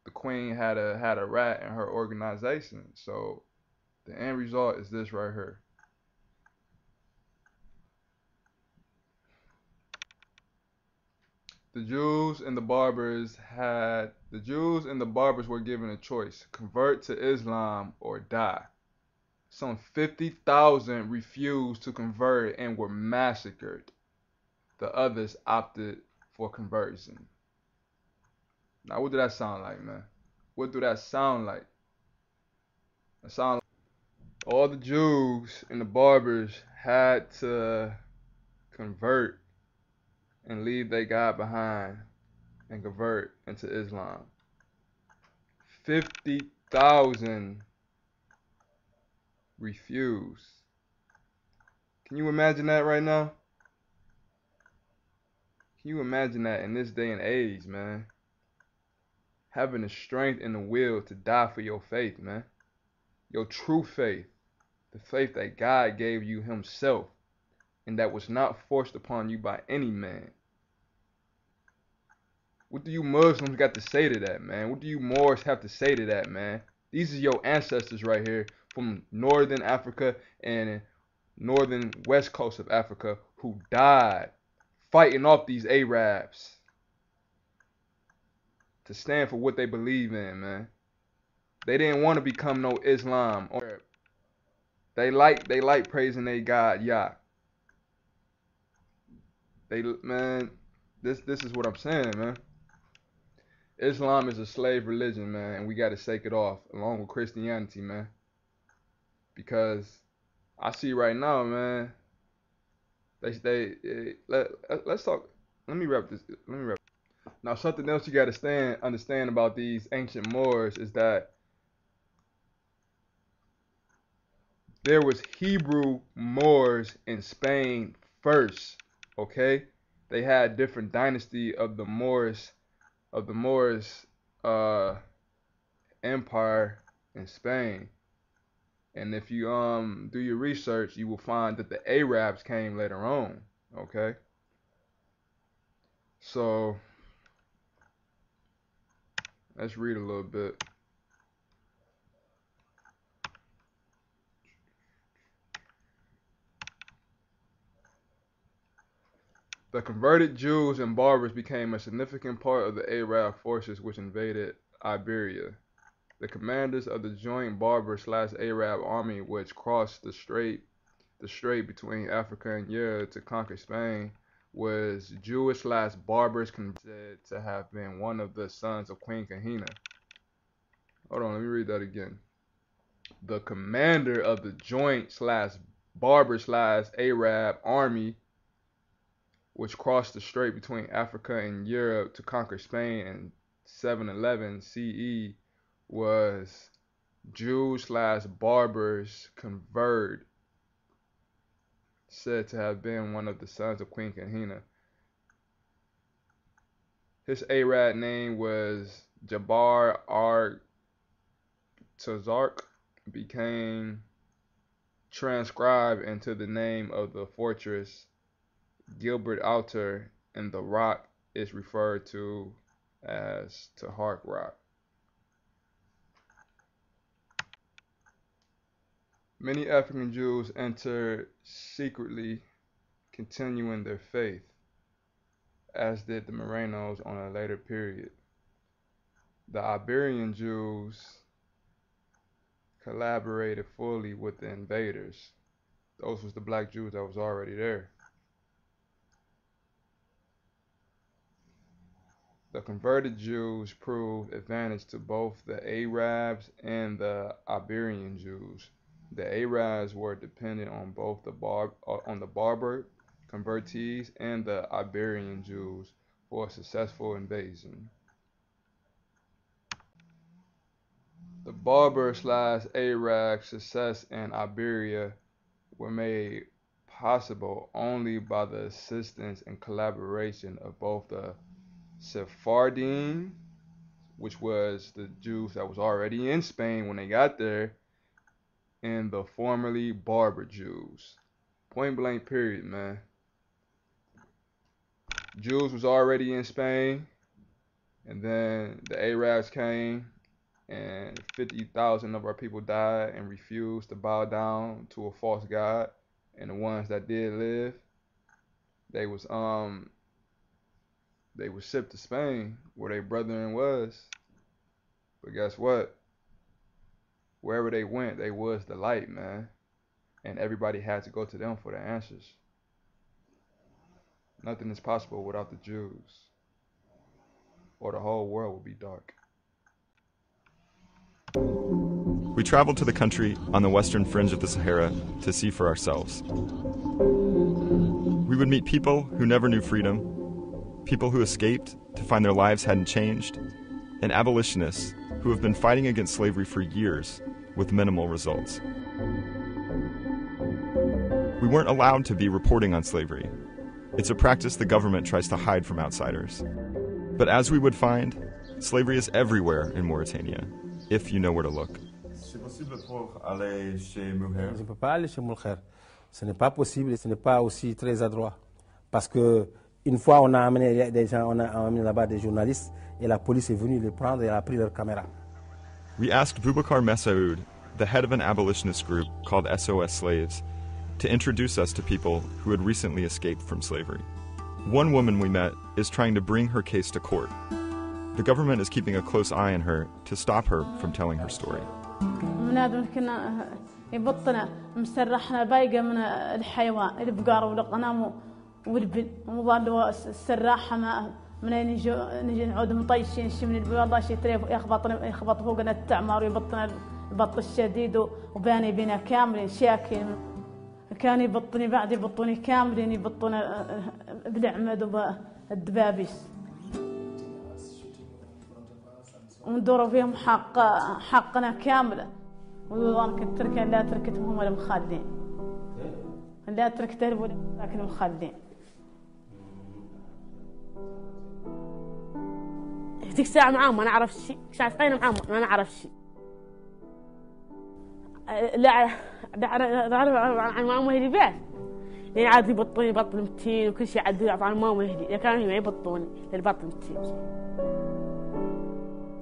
the queen had a rat in her organization. So the end result is this right here. The Jews and the Barbers were given a choice: convert to Islam or die. Some 50,000 refused to convert and were massacred. The others opted for conversion. Now, what do that sound like, man? What do that sound like? It sounds like all the Jews and the Barbers had to convert and leave their God behind and convert into Islam. 50,000 refused. Can you imagine that right now? Can you imagine that in this day and age, man? Having the strength and the will to die for your faith, man. Your true faith. The faith that God gave you himself and that was not forced upon you by any man. What do you Muslims got to say to that, man? What do you Moors have to say to that, man? These are your ancestors right here from northern Africa and northern west coast of Africa who died fighting off these Arabs to stand for what they believe in, man. They didn't want to become no Islam or Arab. They like praising their God, Yah. Man, this is what I'm saying, man. Islam is a slave religion, man, and we got to shake it off along with Christianity, man. Because I see right now, man. Let's talk. Let me wrap this. Now, something else you got to understand about these ancient Moors is that there was Hebrew Moors in Spain first. Okay, they had different dynasty of the Moorish empire in Spain. And if you do your research, you will find that the Arabs came later on. Okay, so let's read a little bit. The converted Jews and Barbers became a significant part of the Arab forces which invaded Iberia. The commanders of the joint Barber/Arab army which crossed the strait between Africa and Europe to conquer Spain was Jewish/Barbers considered to have been one of the sons of Queen Kahina. Hold on, let me read that again. The commander of the joint/Barber/Arab army which crossed the strait between Africa and Europe to conquer Spain in 711 CE was Jews/Barbers convert, said to have been one of the sons of Queen Kahina. His Arab name was Jabbar Tazark, became transcribed into the name of the fortress Gilbert Altar, and the rock is referred to as Tahark Rock. Many African Jews entered secretly, continuing their faith, as did the Morenos on a later period. The Iberian Jews collaborated fully with the invaders. Those was the black Jews that was already there. The converted Jews proved advantage to both the Arabs and the Iberian Jews. The Arabs were dependent on both the Barber convertees and the Iberian Jews for a successful invasion. The Barber/Arab success in Iberia were made possible only by the assistance and collaboration of both the Sephardim, which was the Jews that was already in Spain when they got there, and the formerly Barber Jews. Point blank period, man. Jews was already in Spain, and then the Arabs came, and 50,000 of our people died and refused to bow down to a false god. And the ones that did live, they was shipped to Spain where their brethren was. But guess what? Wherever they went, they was the light, man. And everybody had to go to them for the answers. Nothing is possible without the Jews, or the whole world will be dark. We traveled to the country on the western fringe of the Sahara to see for ourselves. We would meet people who never knew freedom, people who escaped to find their lives hadn't changed, and abolitionists who have been fighting against slavery for years with minimal results. We weren't allowed to be reporting on slavery. It's a practice the government tries to hide from outsiders. But as we would find, slavery is everywhere in Mauritania, if you know where to look. C'est possible pour aller chez Moher? Je ne peux pas aller chez Moher. Ce n'est pas possible et ce n'est pas aussi très adroit. Parce que une fois, on a amené des gens, on a amené là-bas des journalistes et la police est venue les prendre et a pris leur caméra. We asked Boubacar Messaoud, the head of an abolitionist group called SOS Slaves, to introduce us to people who had recently escaped from slavery. One woman we met is trying to bring her case to court. The government is keeping a close eye on her to stop her from telling her story. كنا يبطنا مسرحنا بايقة من الحيوان البقار والغنم والبن ومضاد السراحة ما من نجي نعود مطيشين شي من البيضة شي تريف يخبط فوقنا التعمر ويبطنا البط الشديد وباني بنا كاملين شاكين كان يبطني بعد يبطوني كاملين يبطون بالعمد وبالدبابيس وندوروا فيهم حقنا كامله وظن كترك لا تركتهم ولا مخالدين لا تركتهم لكن مخالدين ديك الساعة معاهم ما نعرف شيء شايفين معاهم ما نعرف شيء لا عن ما مهدي بس لين عاد يبطوني بطل متين وكل شيء عاد يعطون ما مهدي إذا كانوا ما يبطوني للبطل متين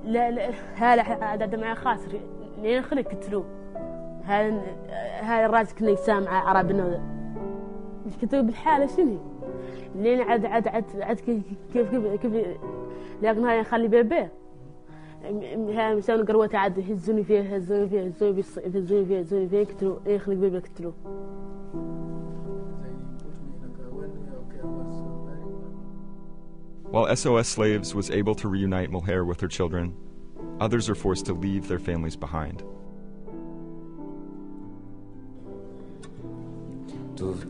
لا هذا عاد معي خاسر لين خلي قتلوه هذا الراجل كنا يسامع عربنا مش كتبوا بالحالة شنو لين عاد كيف لكن هاي نخلي بيبي هاي مسوي قروة عاد يهزوني فيه هزوني فيه قتلوه يخلي بيبي قتلوه. While SOS Slaves was able to reunite Moher with her children, others are forced to leave their families behind.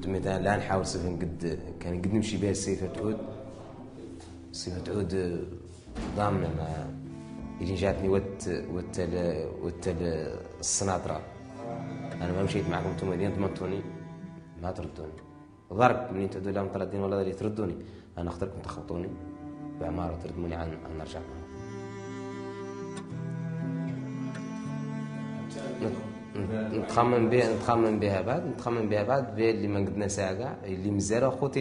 مثلا الآن حاول سفن قد نمشي بها سيفة عود ضامنة ما يجي جاتني وتل السناطرة أنا ما مشيت معكم انتم مدينة ضمنتوني ما تردوني ضرب منين تعدوا لهم طردين ولا اللي تردوني أنا أختاركم تخبطوني بعمارة وتردموني عن نرجع نتخمم بها بعد بها اللي ما قدنا ساعة اللي مزارة أخوتي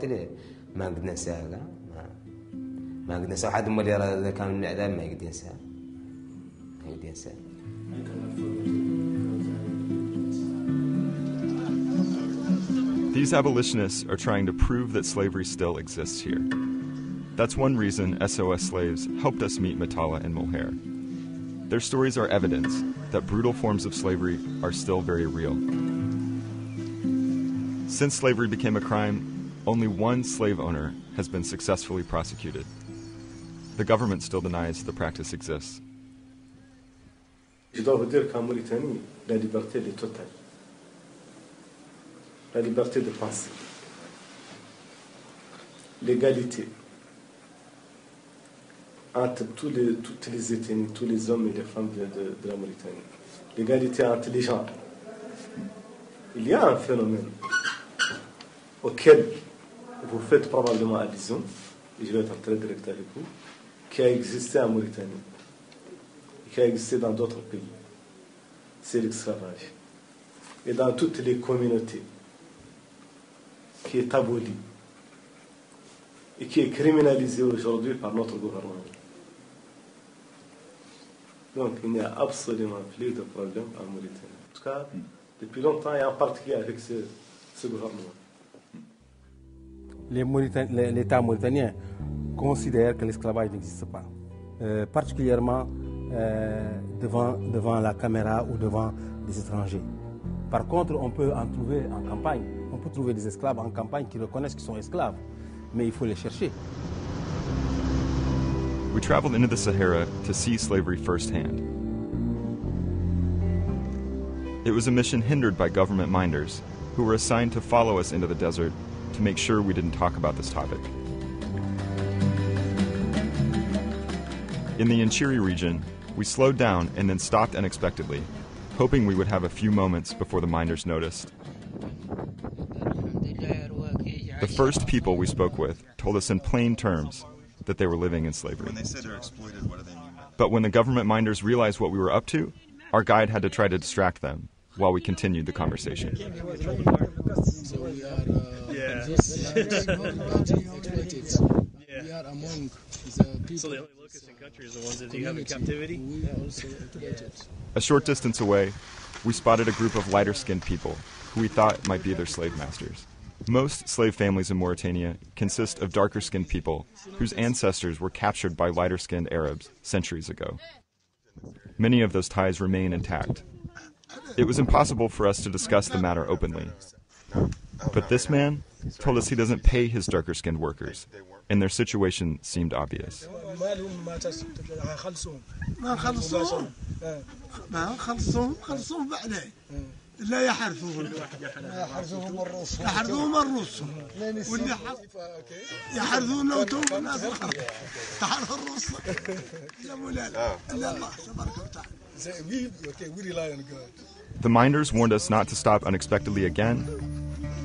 لي ما قدنا ساعة ما قدنا ساعة حد مولي إذا كان من الإعدام ما يقدين ساعة These abolitionists are trying to prove that slavery still exists here. That's one reason SOS Slaves helped us meet Matala and Moher. Their stories are evidence that brutal forms of slavery are still very real. Since slavery became a crime, only one slave owner has been successfully prosecuted. The government still denies the practice exists. Je dois vous dire qu'en Mauritanie, la liberté est totale. La liberté de penser. L'égalité entre toutes les ethnies, tous les hommes et les femmes de la Mauritanie. L'égalité entre les gens. Il y a un phénomène auquel vous faites probablement allusion, et je vais être très direct avec vous, qui a existé en Mauritanie, et qui a existé dans d'autres pays. C'est l'esclavage. Et dans toutes les communautés, qui est aboli. et qui est criminalisé aujourd'hui par notre gouvernement. Donc il n'y a absolument plus de problème en Mauritanie. En tout cas, depuis longtemps et en particulier avec ce gouvernement. L'État mauritanien considère que l'esclavage n'existe pas, particulièrement devant la caméra ou devant des étrangers. Par contre, on peut en trouver en campagne. On peut trouver des esclaves en campagne qui reconnaissent qu'ils sont esclaves, mais il faut les chercher. We traveled into the Sahara to see slavery firsthand. It was a mission hindered by government minders who were assigned to follow us into the desert to make sure we didn't talk about this topic. In the Inchiri region, we slowed down and then stopped unexpectedly, hoping we would have a few moments before the minders noticed. The first people we spoke with told us in plain terms that they were living in slavery. When they say they're exploited, what do they mean? But when the government minders realized what we were up to, our guide had to try to distract them while we continued the conversation. So we are we are among the people. So the only locusts in country is the ones that you have in captivity? We are also exploited. A short distance away, we spotted a group of lighter-skinned people who we thought might be their slave masters. Most slave families in Mauritania consist of darker-skinned people whose ancestors were captured by lighter-skinned Arabs centuries ago. Many of those ties remain intact. It was impossible for us to discuss the matter openly. But this man told us he doesn't pay his darker-skinned workers, and their situation seemed obvious. لا يحرثوهم يحرثوهم الروس واللي يحرثون لوتهم الناس الخرق تحرث الروس لا مولانا الا الله تبارك وتعالى. The minders warned us not to stop unexpectedly again.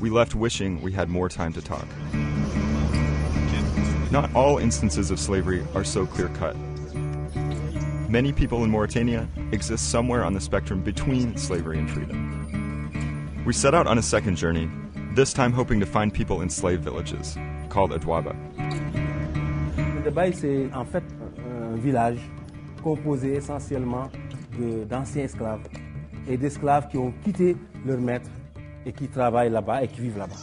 We left wishing we had more time to talk. Not all instances of slavery are so clear-cut. Many people in Mauritania exist somewhere on the spectrum between slavery and freedom. We set out on a second journey, this time hoping to find people in slave villages, called Adwaba. Le Baï, c'est en fait un village composé essentiellement d'anciens esclaves et d'esclaves qui ont quitté leur maître et qui travaillent là-bas et qui vivent là-bas.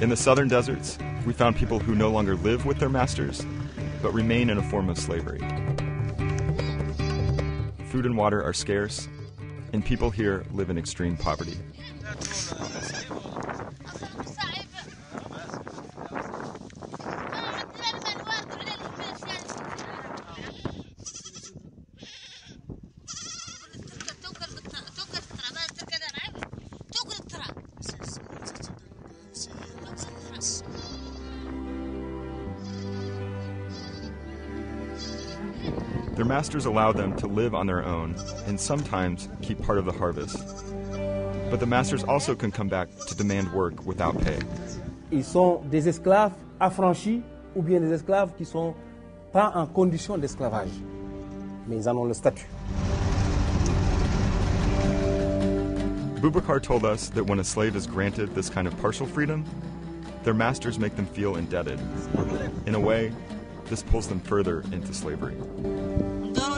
In the southern deserts, we found people who no longer live with their masters, but remain in a form of slavery. Food and water are scarce, and people here live in extreme poverty. Their masters allow them to live on their own and sometimes keep part of the harvest. But the masters also can come back to demand work without pay. Ils sont des esclaves affranchis ou bien des esclaves qui sont pas en condition d'esclavage, mais ils en ont le statut. Boubacar told us that when a slave is granted this kind of partial freedom, their masters make them feel indebted. In a way, this pulls them further into slavery. They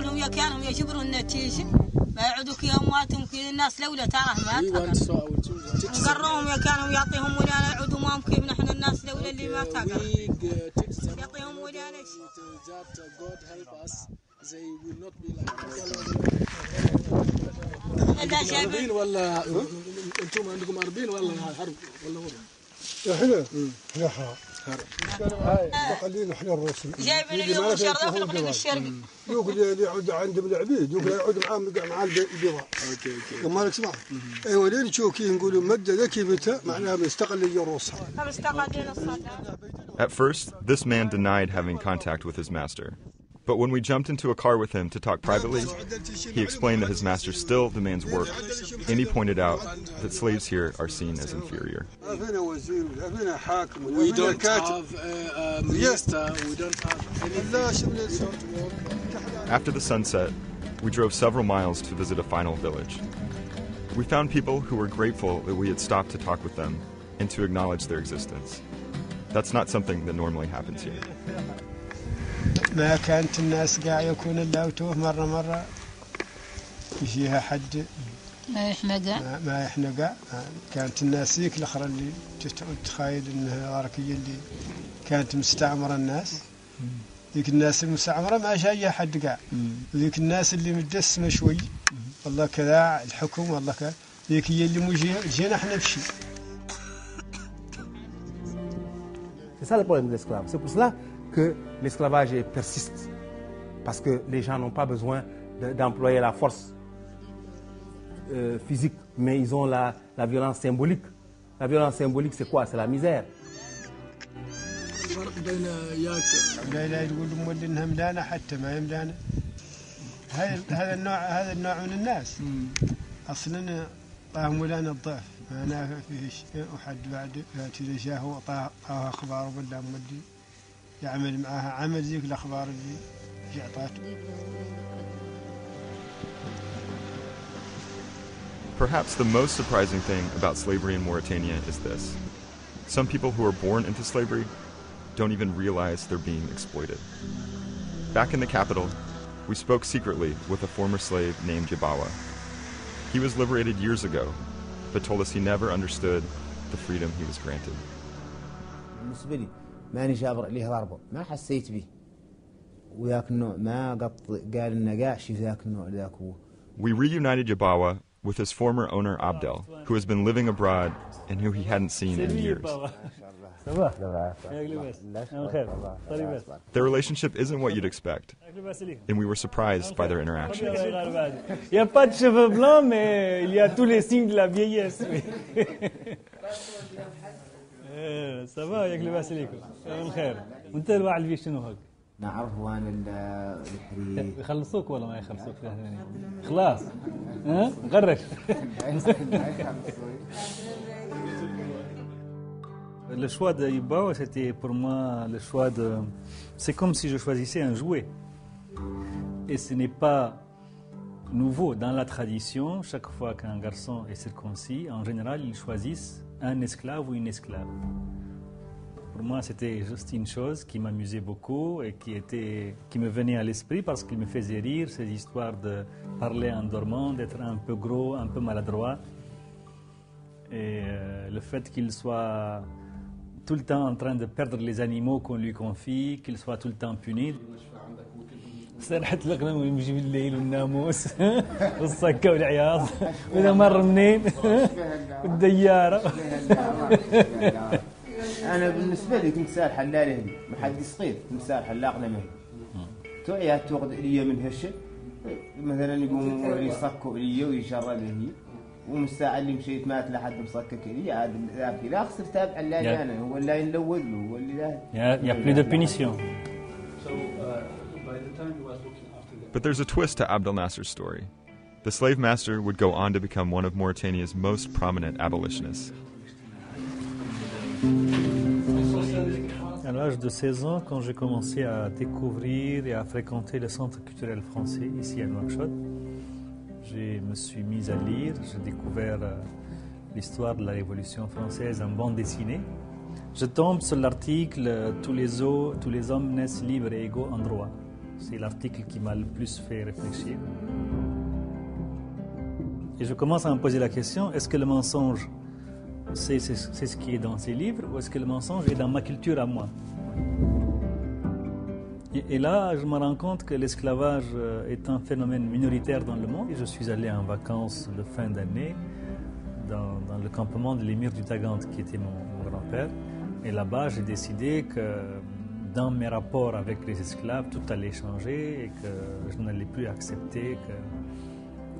will not be like عربين ولا انتم عندكم عربين ولا حرب ولا هو احنا حرب هاي بخلينا احنا الروس جايبين اليوم شرطه في القلب الشرقي يقول لي يعود عندهم العبيد يقول يعود مع البيضاء اوكي ما اسمع ايوه لين تشوكي نقولوا مده ذكي متى معناها مستقليه روسها At first, this man denied having contact with his master. But when we jumped into a car with him to talk privately, he explained that his master still demands work, and he pointed out that slaves here are seen as inferior. We don't have a minister, we don't have anything. After the sunset, we drove several miles to visit a final village. We found people who were grateful that we had stopped to talk with them, and to acknowledge their existence. That's not something that normally happens here. ما كانت الناس قاع يكون إلا وتوه مرة يجيها حد ما يحنقع ما يحنقع. كانت الناس ذيك الأخرى اللي تتخيل إنها غاركية اللي كانت مستعمرة الناس. ذيك الناس المستعمرة ما جاية حد قاع. ذيك الناس اللي متدسمة شوي والله كذا الحكم والله كذا ذيك هي اللي جينا احنا بشي. C'est ça le problème de l'esclave. C'est pour cela que l'esclavage persiste. Parce que les gens n'ont pas besoin d'employer la force physique, mais ils ont la violence symbolique. La violence symbolique, c'est quoi? C'est la misère. لا يقول مولي انها مدانة حتى ما يمدانة. هذا النوع من الناس اصلا طاهم ولانا الضعف ما نافع فيه شيء وحد بعد ياتي جاه وطاه اخبار ولا مولي يعمل معها عمل ذيك الاخبار اللي جعطاته. Perhaps the most surprising thing about slavery in Mauritania is this. Some people who are born into slavery don't even realize they're being exploited. Back in the capital, we spoke secretly with a former slave named Jabawa. He was liberated years ago, but told us he never understood the freedom he was granted. بالنسبة لي ماني جابر اللي ضربه ما حسيت به وذاك النوع ما قط قال إنه قاعش في ذاك النوع ذاك هو. We reunited Jabawa with his former owner Abdel, who has been living abroad and who he hadn't seen in years. Their relationship isn't what you'd expect, and we were surprised by their interaction. Il n'y a pas de cheveux blancs, mais il y a tous les signes de la vieillesse. Ça va, ياك لاباس عليكم؟ بالخير. وانت الواحد اللي شنو هاك؟ نعرف وان الحريق يخلصوك ولا ما يخلصوك؟ خلاص ها نغرش. Le choix de Ibao, c'était pour moi le choix de... C'est comme si je choisissais un jouet. Et ce n'est pas nouveau. Dans la tradition, chaque fois qu'un garçon est circoncis, en général, ils choisissent un esclave ou une esclave. Pour moi, c'était juste une chose qui m'amusait beaucoup et qui me venait à l'esprit parce qu'il me faisait rire, ces histoires de parler en dormant, d'être un peu gros, un peu maladroit. Et le fait qu'il soit tout le temps en train de perdre les animaux qu'on lui confie, qu'il soit tout le temps puni. سرحة الغنم ويمشي بالليل والناموس والصكة والعياط وإذا مر منين والديارة. أنا بالنسبة لي كنت سال حلال هدي ما حد يسقيط كنت سال حلاق لمهدي توعيات تأخذ إلي من هالشيء مثلا يقوم يصكوا إلي ويشرب هي ومساعة اللي مشيت مات لحد مصكك إلي عاد ذاك لا خسر تابع حلال أنا هو اللي ينلوذ له هو اللي لا. Il y a plus de punition. But there's a twist to Abdel Nasser's story. The slave master would go on to become one of Mauritania's most prominent abolitionists. À l'âge de 16 ans, quand j'ai commencé à découvrir et à fréquenter le centre culturel français ici à Nouakchott, je me suis mis à lire, j'ai découvert l'histoire de la Révolution française en bande dessinée. Je tombe sur l'article « Tous les hommes naissent libres et égaux en droit ». C'est l'article qui m'a le plus fait réfléchir. Et je commence à me poser la question, est-ce que le mensonge, c'est ce qui est dans ces livres, ou est-ce que le mensonge est dans ma culture à moi? Et là, je me rends compte que l'esclavage est un phénomène minoritaire dans le monde. Et je suis allé en vacances de fin d'année dans le campement de l'émir du Tagant, qui était mon grand-père. Et là-bas, j'ai décidé que dans mes rapports avec les esclaves, tout allait changer et que je n'allais plus accepter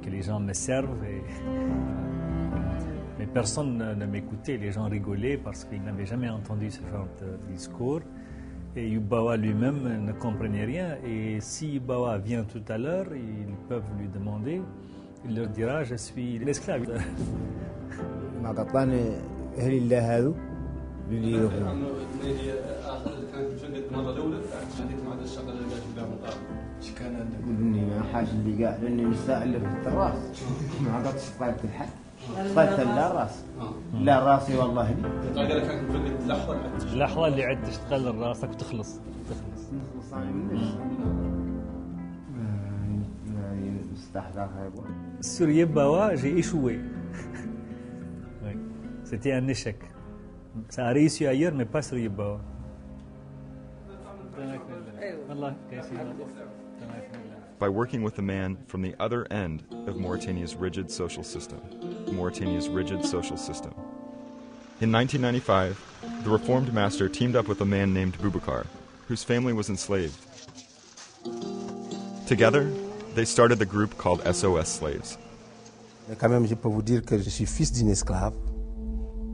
que les gens me servent. Mais personne ne m'écoutait, les gens rigolaient parce qu'ils n'avaient jamais entendu ce genre de discours. Et Yubawa lui-même ne comprenait rien. Et si Yubawa vient tout à l'heure, ils peuvent lui demander, il leur dira, je suis l'esclave. المرة الأولى عديت مع الشغلة اللي قاعد في باب القاضي. ايش كان عندك؟ قلني ما حاجة اللي قاعد لأن النساء اللي في التراس ما عقدتش طالت الحد. قتل لا الراس لا راسي والله لي الطريقه اللي كانت مفقد اللحظه اللي عاد تشتغل راسك وتخلص Sur Yebbawa, j'ai échoué. Oui. C'était un échec. Ça a réussi ailleurs, mais pas sur Yebbawa. By working with a man from the other end of Mauritania's rigid social system. In 1995, the Reformed master teamed up with a man named Boubacar, whose family was enslaved. Together, they started the group called SOS Slaves. Mais quand même, je peux vous dire que je suis fils d'une esclave.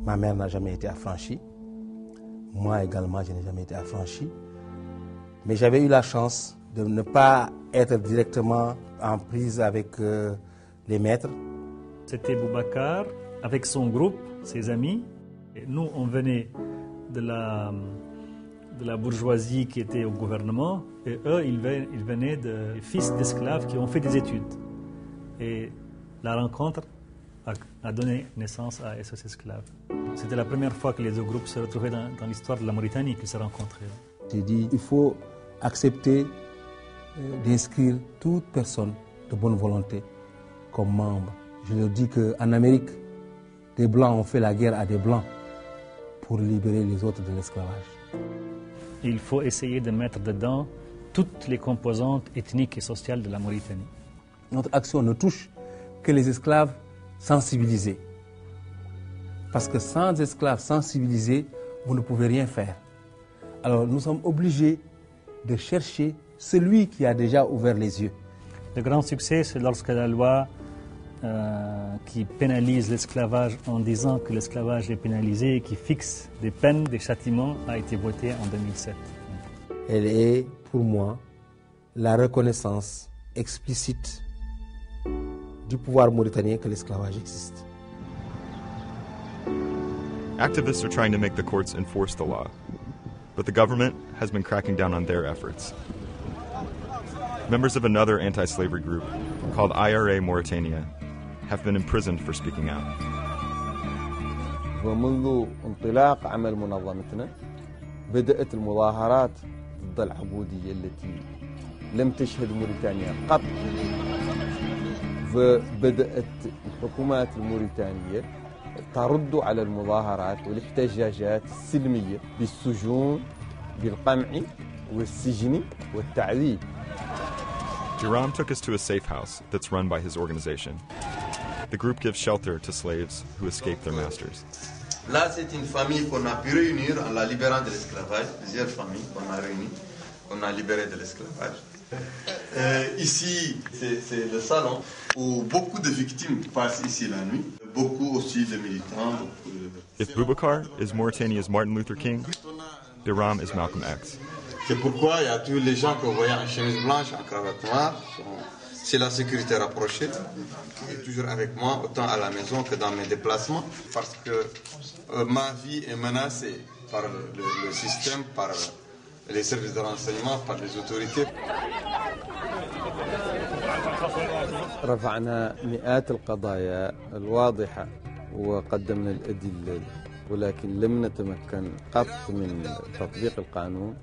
Ma mère n'a jamais été affranchie. Moi également, je n'ai jamais été affranchi. Mais j'avais eu la chance de ne pas être directement en prise avec les maîtres. C'était Boubacar avec son groupe, ses amis. Et nous, on venait de la bourgeoisie qui était au gouvernement. Et eux, ils venaient de fils d'esclaves qui ont fait des études. Et la rencontre a donné naissance à SOS Esclaves. C'était la première fois que les deux groupes se retrouvaient dans l'histoire de la Mauritanie qu'ils se rencontraient. J'ai dit il faut accepter d'inscrire toute personne de bonne volonté comme membre. Je leur dis qu'en Amérique, des Blancs ont fait la guerre à des Blancs pour libérer les autres de l'esclavage. Il faut essayer de mettre dedans toutes les composantes ethniques et sociales de la Mauritanie. Notre action ne touche que les esclaves sensibilisés. Parce que sans esclaves sensibilisés, vous ne pouvez rien faire. Alors nous sommes obligés de chercher celui qui a déjà ouvert les yeux. Le grand succès, c'est lorsque la loi qui pénalise l'esclavage en disant que l'esclavage est pénalisé et qui fixe des peines, des châtiments, a été votée en 2007. Elle est, pour moi, la reconnaissance explicite du pouvoir mauritanien que l'esclavage existe. Activists are trying to make the courts enforce the law, but the government has been cracking down on their efforts. Members of another anti-slavery group called IRA Mauritania have been imprisoned for speaking out. ومنذ انطلاق عمل منظمتنا بدأت المظاهرات ضد العبودية التي لم تشهد موريتانيا قط. فبدأت الحكومات الموريتانية ترد على المظاهرات والاحتجاجات السلمية بالسجون بالقمع والسجن والتعذيب. Hiram took us to a safe house that's run by his organization. The group gives shelter to slaves who escape their masters. Là, c'est une famille qu'on a pu réunir en la libérant de l'esclavage. Plusieurs familles qu'on a réunies, qu'on a libérées de l'esclavage. Ici, c'est le salon où beaucoup de victimes passent ici la nuit. Beaucoup aussi de militants. If Boubacar is Mauritania's Martin Luther King, Hiram is Malcolm X. C'est pourquoi il y a tous les gens que vous voyez en chemise blanche, en cravate noire. C'est la sécurité rapprochée. Il est toujours avec moi, autant à la maison que dans mes déplacements, parce que ma vie est menacée par le système, par les services de renseignement, par les autorités. رفعنا مئات القضايا الواضحة وقدمنا الأدلة ولكن لم نتمكن قط من تطبيق القانون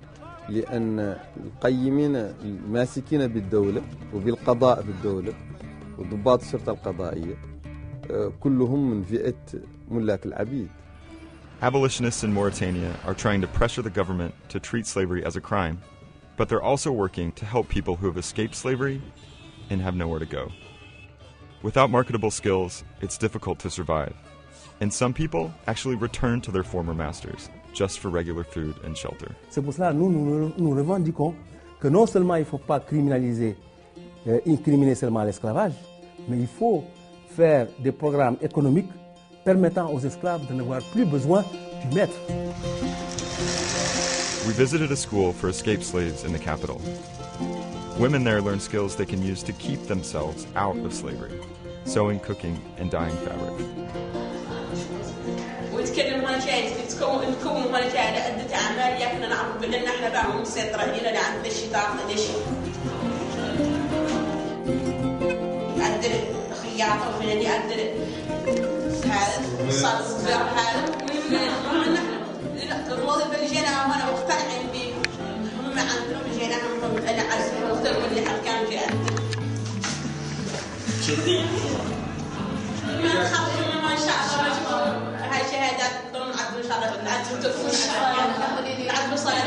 لأن القيمين الماسكين بالدولة وبالقضاء بالدولة وضباط الشرطة القضائية كلهم من فئة ملاك العبيد. Abolitionists in Mauritania are trying to pressure the government to treat slavery as a crime, but they're also working to help people who have escaped slavery and have nowhere to go. Without marketable skills, it's difficult to survive, and some people actually return to their former masters just for regular food and shelter. C'est pour cela que nous revendiquons que non seulement il ne faut pas incriminer seulement l'esclavage, mais il faut faire des programmes économiques permettant aux esclaves de n'avoir plus besoin du maître. We visited a school for escaped slaves in the capital. Women there learn skills they can use to keep themselves out of slavery: sewing, cooking, and dyeing fabric. وتكلم هونتاني نكون هونتاني عدة أعمال ياكنا نعرف بأننا احنا باهم مسيطرة هنا لا عندنا شي طاقة لا شي. عندنا خياطة وفنانين عندنا هذا صار الزبير هذا الوظيفة اللي جيناها هنا مقتنعين بيهم هم عندهم جيناها أنا عارفين مختلف اللي حد كان في عندهم كذي ما نخاف ما إن شاء الله هاي شهادات ضمن عدل إن شاء الله نعدل تكون نعدل صلاة.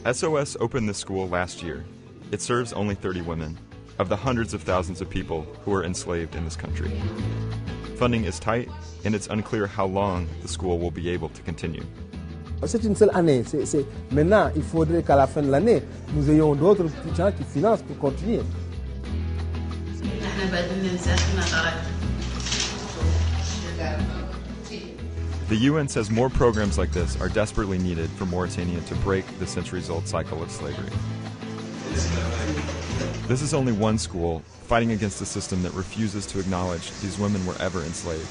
SOS opened the school last year. It serves only 30 women, of the hundreds of thousands of people who are enslaved in this country. Funding is tight, and it's unclear how long the school will be able to continue. C'est une seule année. Maintenant, il faudrait qu'à la fin de l'année, nous ayons d'autres gens qui financent pour continuer. The UN says more programs like this are desperately needed for Mauritania to break the centuries-old cycle of slavery. This is only one school fighting against a system that refuses to acknowledge these women were ever enslaved.